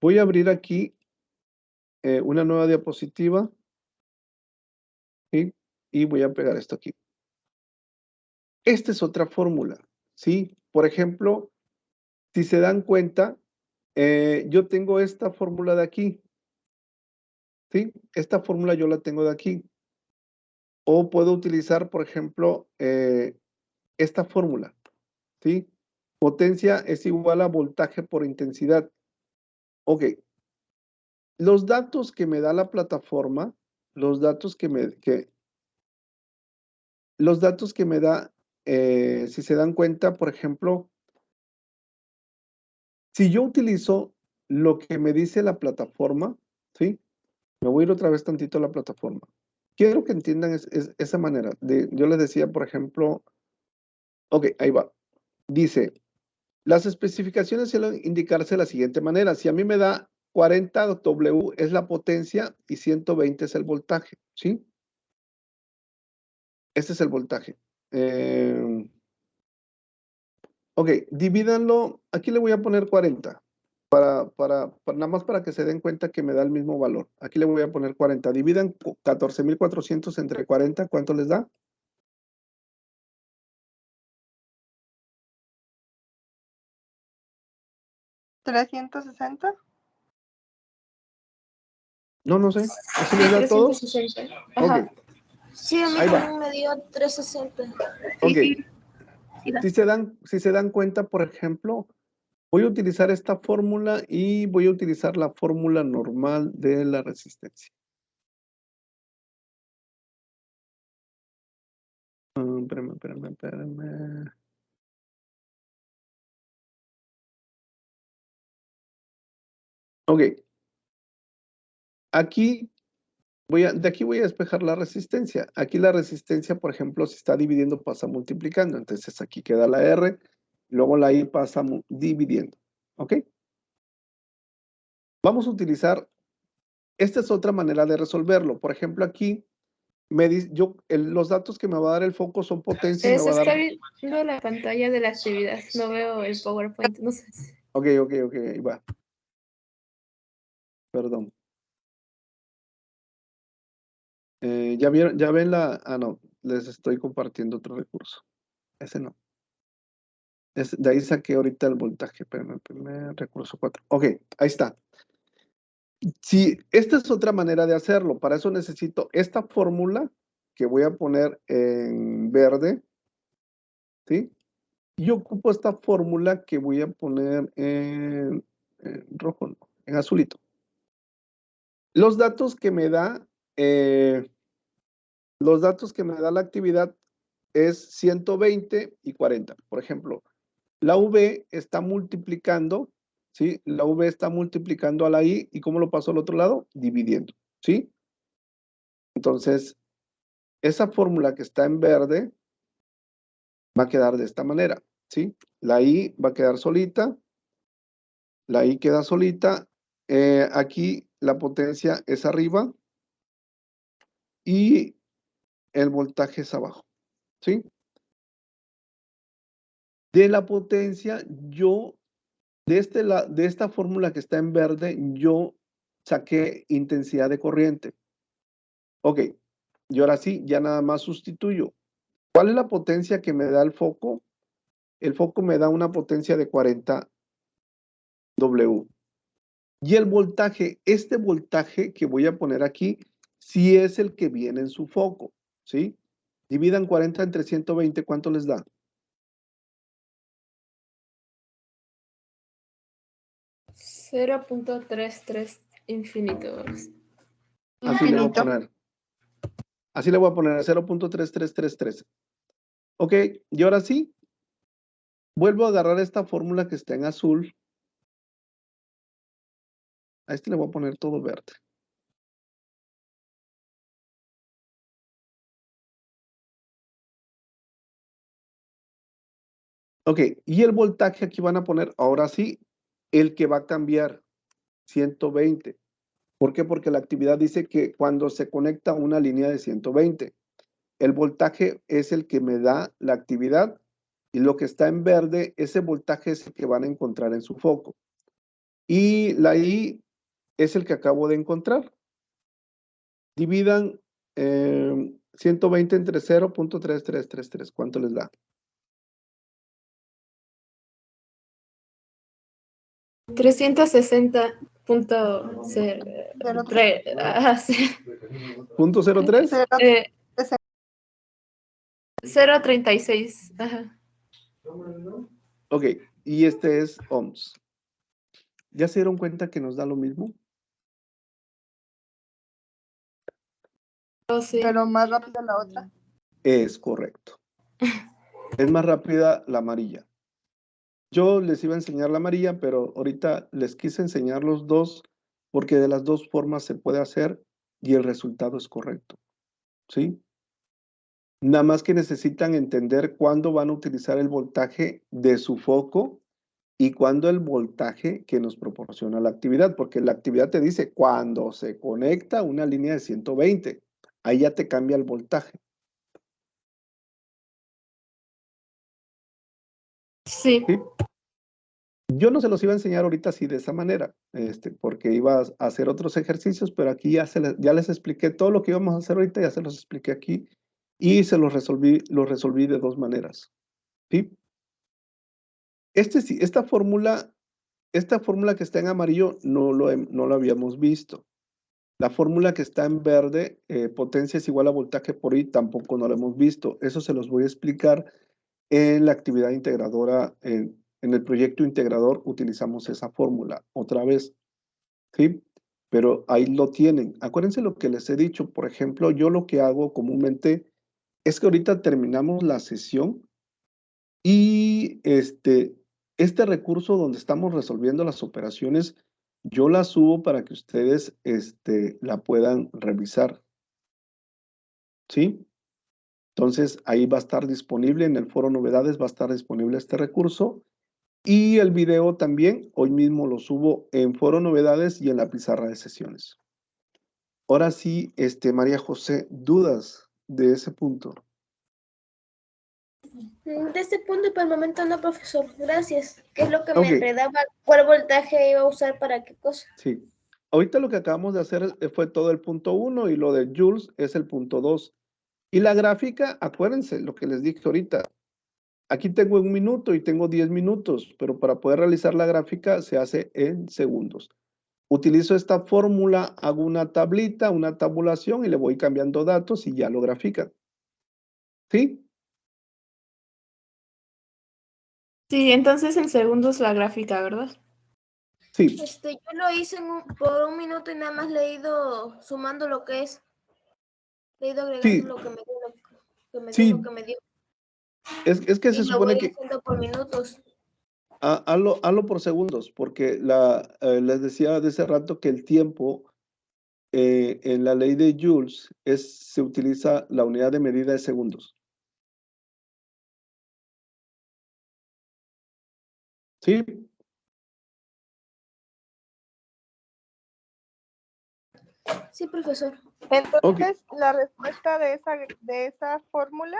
S1: Voy a abrir aquí una nueva diapositiva. ¿Sí? Y voy a pegar esto aquí. Esta es otra fórmula, ¿sí? Por ejemplo, si se dan cuenta, yo tengo esta fórmula de aquí. ¿Sí? Esta fórmula yo la tengo de aquí. O puedo utilizar, por ejemplo, esta fórmula. ¿Sí? Potencia es igual a voltaje por intensidad. Ok. Los datos que me da la plataforma, los datos que me da, si se dan cuenta, por ejemplo, si yo utilizo lo que me dice la plataforma, ¿sí? Me voy a ir otra vez tantito a la plataforma. Quiero que entiendan esa manera. Yo les decía, por ejemplo, ok, ahí va. Dice, las especificaciones suelen indicarse de la siguiente manera. Si a mí me da 40 W es la potencia y 120 es el voltaje, ¿sí? Este es el voltaje. Ok, divídanlo. Aquí le voy a poner 40. Nada más para que se den cuenta que me da el mismo valor. Aquí le voy a poner 40. Dividan 14,400 entre 40. ¿Cuánto les da?
S3: ¿360?
S1: No sé. ¿Así les da a todos?
S4: 360. Ajá.
S1: Ok,
S5: Sí, a mí
S1: ahí va.
S5: también me dio 360.
S1: Ok.
S2: Sí, da.
S1: Si se dan cuenta, por ejemplo, voy a utilizar esta fórmula y voy a utilizar la fórmula normal de la resistencia. Espérame. Ok. De aquí voy a despejar la resistencia. Aquí la resistencia, por ejemplo, si está dividiendo, pasa multiplicando. Entonces aquí queda la R, luego la I pasa dividiendo. ¿Ok? Vamos a utilizar, esta es otra manera de resolverlo. Por ejemplo, aquí, los datos que me va a dar el foco son potencia y me
S4: Se
S1: va a
S4: está
S1: dar...
S4: viendo la pantalla de la actividad. No veo el PowerPoint. No sé.
S1: Ok, ahí va. Perdón. ¿Ya ven no, les estoy compartiendo otro recurso. Ese no. De ahí saqué ahorita el voltaje. Espérame, recurso 4. Ok, ahí está. Sí, esta es otra manera de hacerlo. Para eso necesito esta fórmula que voy a poner en verde. ¿Sí? Y ocupo esta fórmula que voy a poner en rojo, no, en azulito. Los datos que me da la actividad es 120 y 40. Por ejemplo, la V está multiplicando, ¿sí? La V está multiplicando a la I, ¿y cómo lo paso al otro lado? Dividiendo, ¿sí? Entonces, esa fórmula que está en verde va a quedar de esta manera, ¿sí? La I va a quedar solita, la I queda solita, aquí la potencia es arriba y el voltaje es abajo, ¿sí? De la potencia, de esta fórmula que está en verde, yo saqué intensidad de corriente. Ok, y ahora sí, ya nada más sustituyo. ¿Cuál es la potencia que me da el foco? El foco me da una potencia de 40 W. Y el voltaje, este voltaje que voy a poner aquí, sí es el que viene en su foco, ¿sí? Dividan 40 entre 120, ¿cuánto les da?
S4: 0.33 infinito.
S1: Así le voy a
S3: Infinito.
S1: poner. Así le voy a poner 0.3333. Ok, y ahora sí, vuelvo a agarrar esta fórmula que está en azul. A este le voy a poner todo verde. Ok, y el voltaje aquí van a poner, ahora sí, el que va a cambiar, 120. ¿Por qué? Porque la actividad dice que cuando se conecta una línea de 120, el voltaje es el que me da la actividad y lo que está en verde, ese voltaje es el que van a encontrar en su foco. Y la I es el que acabo de encontrar. Dividan 120 entre 0.3333. ¿Cuánto les da?
S4: 360.03. Ajá, sí.
S1: ¿Punto 03?
S3: Cero-
S4: 0.36. Ajá.
S1: Ok, y este es ohms. ¿Ya se dieron cuenta que nos da lo mismo?
S4: Oh, sí.
S3: Pero más rápido la otra.
S1: Es correcto. Es más rápida la amarilla. Yo les iba a enseñar la amarilla, pero ahorita les quise enseñar los dos porque de las dos formas se puede hacer y el resultado es correcto. ¿Sí? Nada más que necesitan entender cuándo van a utilizar el voltaje de su foco y cuándo el voltaje que nos proporciona la actividad, porque la actividad te dice cuando se conecta una línea de 120, ahí ya te cambia el voltaje.
S4: Sí.
S1: ¿Sí? Yo no se los iba a enseñar ahorita así de esa manera, porque iba a hacer otros ejercicios, pero aquí ya les expliqué todo lo que íbamos a hacer ahorita, ya se los expliqué aquí y se los resolví de dos maneras. ¿Sí? Esta fórmula que está en amarillo no lo habíamos visto. La fórmula que está en verde, potencia es igual a voltaje por I, tampoco no lo hemos visto. Eso se los voy a explicar en la actividad integradora, en el proyecto integrador utilizamos esa fórmula otra vez, ¿sí? Pero ahí lo tienen. Acuérdense lo que les he dicho. Por ejemplo, yo lo que hago comúnmente es que ahorita terminamos la sesión y este recurso donde estamos resolviendo las operaciones, yo la subo para que ustedes la puedan revisar, ¿sí? Entonces, ahí va a estar disponible, en el foro novedades va a estar disponible este recurso. Y el video también, hoy mismo lo subo en foro novedades y en la pizarra de sesiones. Ahora sí, María José, ¿dudas de ese punto?
S5: De este punto y por el momento no, profesor. Gracias. ¿Qué es lo que
S1: Ok.
S5: me enredaba? ¿Cuál voltaje iba a usar para qué cosa?
S1: Sí. Ahorita lo que acabamos de hacer fue todo el punto 1 y lo de Joules es el punto 2. Y la gráfica, acuérdense lo que les dije ahorita. Aquí tengo 1 minuto y tengo 10 minutos, pero para poder realizar la gráfica se hace en segundos. Utilizo esta fórmula, hago una tablita, una tabulación y le voy cambiando datos y ya lo grafican. ¿Sí?
S4: Sí, entonces en segundos la gráfica, ¿verdad?
S1: Sí.
S5: Yo lo hice por 1 minuto y nada más le he ido sumando lo que es. Le he ido agregando
S1: Sí.
S5: lo que me dio,
S1: Sí.
S5: lo que me dio.
S1: Es que se
S5: Y lo
S1: supone
S5: voy
S1: que
S5: haciendo por minutos.
S1: hazlo por segundos, porque les decía de ese rato que el tiempo en la ley de Joules se utiliza la unidad de medida de segundos. ¿Sí?
S5: Sí, profesor.
S3: Entonces, la respuesta de esa fórmula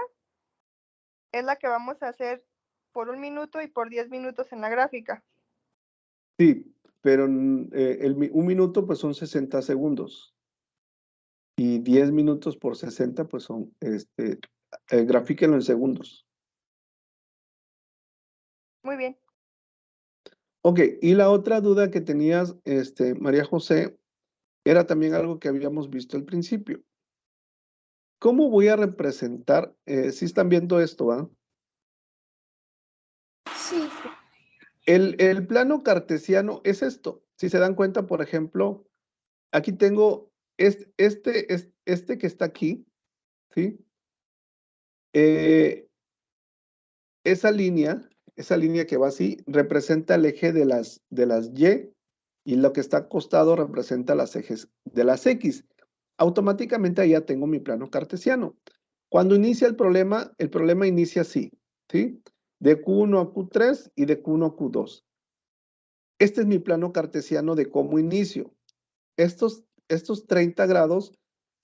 S3: es la que vamos a hacer por 1 minuto y por 10 minutos en la gráfica.
S1: Sí, pero 1 minuto pues son 60 segundos. Y 10 minutos por 60 pues son, grafíquenlo en segundos.
S3: Muy bien.
S1: Ok, y la otra duda que tenías, María José, era también algo que habíamos visto al principio. ¿Cómo voy a representar? Si están viendo esto, ¿va?
S5: Sí.
S1: El plano cartesiano es esto. Si se dan cuenta, por ejemplo, aquí tengo este que está aquí, ¿sí? Esa línea que va así, representa el eje de las Y lo que está acostado representa los ejes de las X. Automáticamente ahí ya tengo mi plano cartesiano. Cuando inicia el problema inicia así, ¿sí? De Q1 a Q3 y de Q1 a Q2. Este es mi plano cartesiano de cómo inicio. Estos 30 grados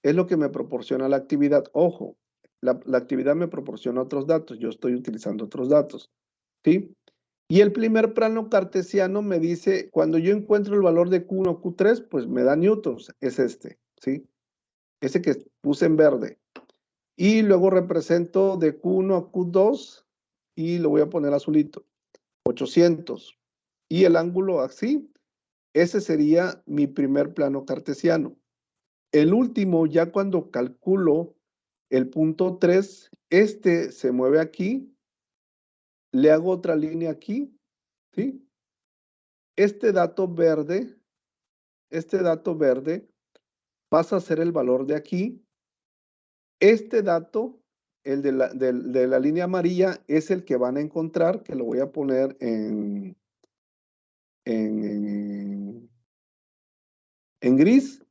S1: es lo que me proporciona la actividad. Ojo, la actividad me proporciona otros datos. Yo estoy utilizando otros datos, ¿sí? Y el primer plano cartesiano me dice, cuando yo encuentro el valor de Q1 o Q3, pues me da newtons. Es ¿sí? Ese que puse en verde. Y luego represento de Q1 a Q2 y lo voy a poner azulito. 800. y el ángulo así, ese sería mi primer plano cartesiano. El último, ya cuando calculo el punto 3, este se mueve aquí, le hago otra línea aquí, ¿sí? Este dato verde pasa a ser el valor de aquí. Este dato, el de la línea amarilla, es el que van a encontrar, que lo voy a poner en gris,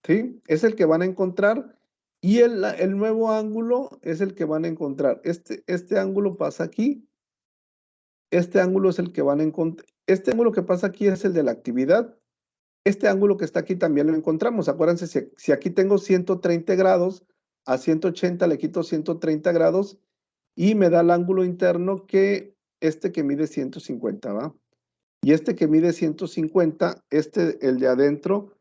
S1: ¿sí? Es el que van a encontrar. Y el nuevo ángulo es el que van a encontrar. Este ángulo pasa aquí. Este ángulo es el que van a encontrar. Este ángulo que pasa aquí es el de la actividad. Este ángulo que está aquí también lo encontramos. Acuérdense, si aquí tengo 130 grados, a 180 le quito 130 grados y me da el ángulo interno que mide 150, ¿va? Y este que mide 150, el de adentro,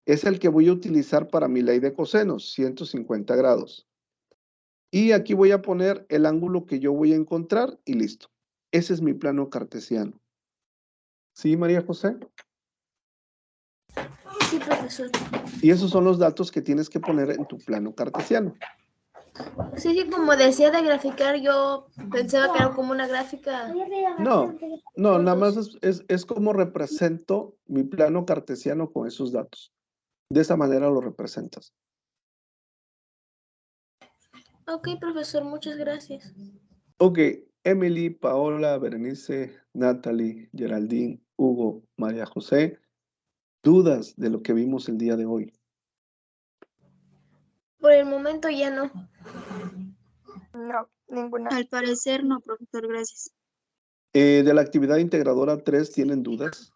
S1: es el que voy a utilizar para mi ley de cosenos, 150 grados. Y aquí voy a poner el ángulo que yo voy a encontrar y listo. Ese es mi plano cartesiano. ¿Sí, María José?
S5: Sí, profesor.
S1: Y esos son los datos que tienes que poner en tu plano cartesiano.
S5: Sí, sí, como decía de graficar, yo pensaba que era como una gráfica.
S1: No, nada más es como represento mi plano cartesiano con esos datos. De esa manera lo representas.
S5: Ok, profesor, muchas gracias.
S1: Ok, Emily, Paola, Berenice, Natalie, Geraldine, Hugo, María José, dudas de lo que vimos el día de hoy.
S5: Por el momento ya no.
S3: No, ninguna.
S7: Al parecer no, profesor, gracias.
S1: De la actividad integradora 3, ¿tienen dudas?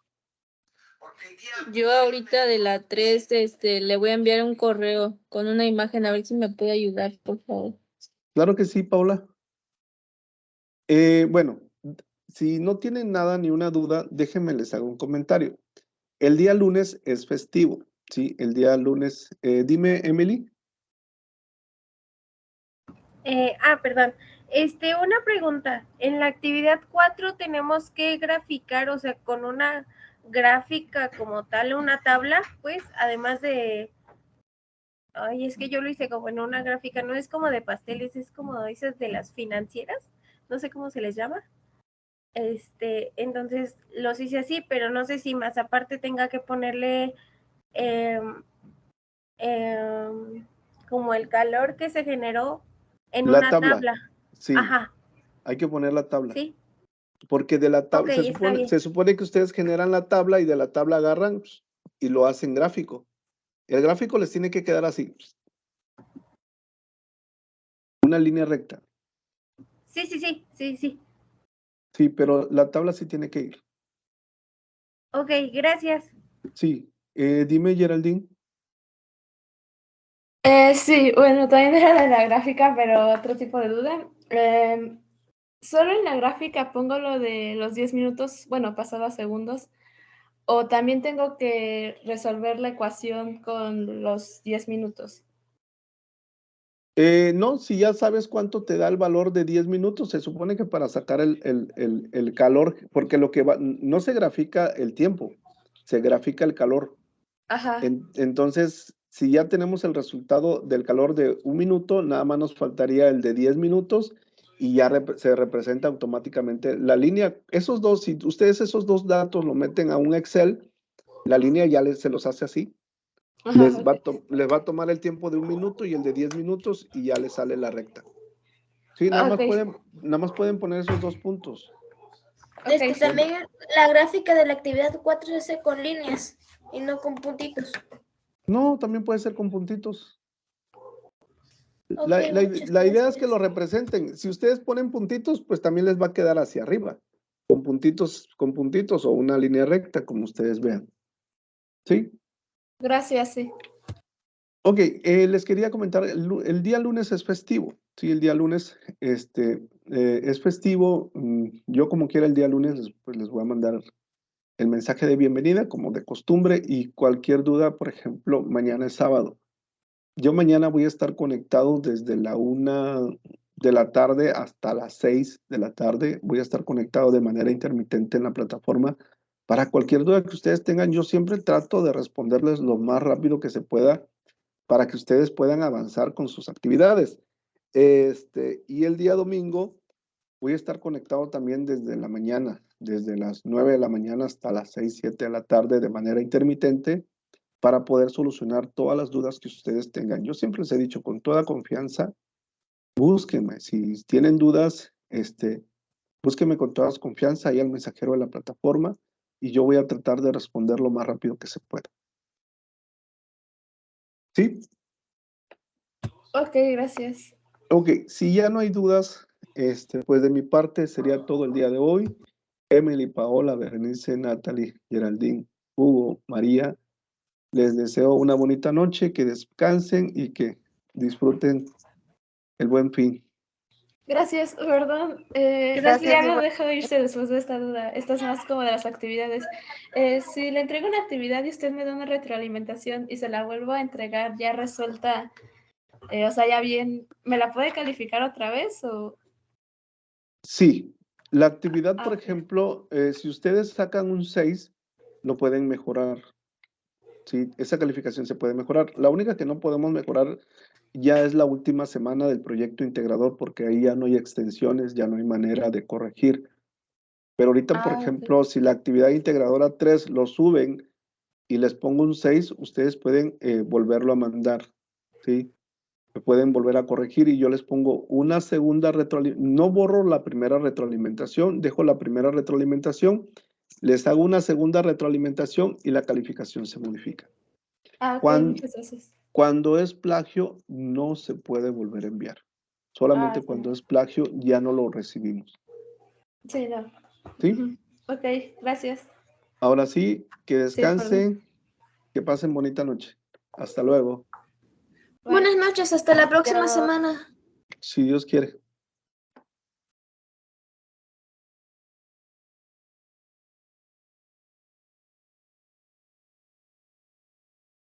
S6: Yo ahorita de la 3, le voy a enviar un correo con una imagen, a ver si me puede ayudar, por favor.
S1: Claro que sí, Paola. Bueno, si no tienen nada ni una duda, déjenme les hago un comentario. El día lunes es festivo, ¿sí? El día lunes, dime, Emily.
S2: Perdón. Una pregunta. En la actividad 4 tenemos que graficar, o sea, con una gráfica como tal, una tabla, pues, además de... Ay, es que yo lo hice como en una gráfica, no es como de pasteles, es como esas de las financieras, no sé cómo se les llama. Entonces los hice así, pero no sé si más aparte tenga que ponerle como el calor que se generó en
S1: La
S2: una
S1: tabla. Sí,
S2: Ajá,
S1: hay que poner la tabla.
S2: sí.
S1: Porque de la tabla,
S2: Ok, está bien.
S1: se supone que ustedes generan la tabla y de la tabla agarran pues, y lo hacen gráfico. El gráfico les tiene que quedar así. Una línea recta.
S2: Sí.
S1: Sí, pero la tabla sí tiene que ir.
S2: Ok, gracias.
S1: Sí. Dime, Geraldine.
S4: Sí, bueno, también era de la gráfica, pero otro tipo de duda. Solo en la gráfica pongo lo de los 10 minutos, bueno, pasado a segundos, o también tengo que resolver la ecuación con los 10 minutos.
S1: No, si ya sabes cuánto te da el valor de 10 minutos, se supone que para sacar el calor, porque lo que va, no se grafica el tiempo, se grafica el calor.
S4: Ajá.
S1: Entonces, si ya tenemos el resultado del calor de 1 minuto, nada más nos faltaría el de 10 minutos y ya se representa automáticamente la línea. Esos dos, si ustedes esos dos datos lo meten a un Excel, la línea ya se los hace así.
S4: Ajá,
S1: Les va a tomar el tiempo de 1 minuto y el de 10 minutos y ya les sale la recta. Sí, nada más pueden poner esos 2 puntos.
S4: Ok, sí.
S5: También la gráfica de la actividad 4 se hace con líneas y no con puntitos.
S1: No, también puede ser con puntitos.
S5: Ok,
S1: La idea es que lo representen. Si ustedes ponen puntitos, pues también les va a quedar hacia arriba. Con puntitos o una línea recta, como ustedes vean. ¿Sí?
S4: Gracias, sí.
S1: Ok, les quería comentar, el día lunes es festivo. Sí, el día lunes es festivo. Yo como quiera el día lunes, pues les voy a mandar el mensaje de bienvenida, como de costumbre, y cualquier duda, por ejemplo, mañana es sábado. Yo mañana voy a estar conectado desde la 1 de la tarde hasta las 6 de la tarde. Voy a estar conectado de manera intermitente en la plataforma Para cualquier duda que ustedes tengan, yo siempre trato de responderles lo más rápido que se pueda para que ustedes puedan avanzar con sus actividades. Y el día domingo voy a estar conectado también desde la mañana, desde las 9 de la mañana hasta las 6, 7 de la tarde de manera intermitente para poder solucionar todas las dudas que ustedes tengan. Yo siempre les he dicho con toda confianza, búsquenme. Si tienen dudas, búsquenme con toda confianza ahí al mensajero de la plataforma y yo voy a tratar de responder lo más rápido que se pueda. ¿Sí?
S4: Ok, gracias.
S1: Ok, si ya no hay dudas, pues de mi parte sería todo el día de hoy. Emily, Paola, Berenice, Natalie, Geraldine, Hugo, María, les deseo una bonita noche, que descansen y que disfruten el buen fin.
S4: Gracias, perdón.
S3: Gracias,
S4: Ya lo
S3: igual.
S4: dejo irse después de esta duda. Esta es más como de las actividades. Si le entrego una actividad y usted me da una retroalimentación y se la vuelvo a entregar ya resuelta, o sea, ya bien, ¿me la puede calificar otra vez? O...
S1: Sí, la actividad, por
S4: ok.
S1: ejemplo, si ustedes sacan un 6, lo pueden mejorar. Sí, esa calificación se puede mejorar. La única que no podemos mejorar ya es la última semana del proyecto integrador, porque ahí ya no hay extensiones, ya no hay manera de corregir. Pero ahorita, por
S4: Ok.
S1: ejemplo, si la actividad integradora 3 lo suben y les pongo un 6, ustedes pueden volverlo a mandar, ¿sí? Me pueden volver a corregir y yo les pongo una segunda retroalimentación. No borro la primera retroalimentación, dejo la primera retroalimentación, les hago una segunda retroalimentación y la calificación se modifica.
S4: Ok, muchas gracias.
S1: Cuando es plagio, no se puede volver a enviar. Solamente
S4: Sí.
S1: cuando es plagio, ya no lo recibimos.
S4: Sí, no.
S1: ¿Sí?
S4: Ok, gracias.
S1: Ahora sí, que
S4: Sí, perdón.
S1: descansen, que pasen bonita noche. Hasta luego,
S5: Buenas noches, hasta la próxima
S3: Adiós.
S5: semana.
S1: si Dios quiere.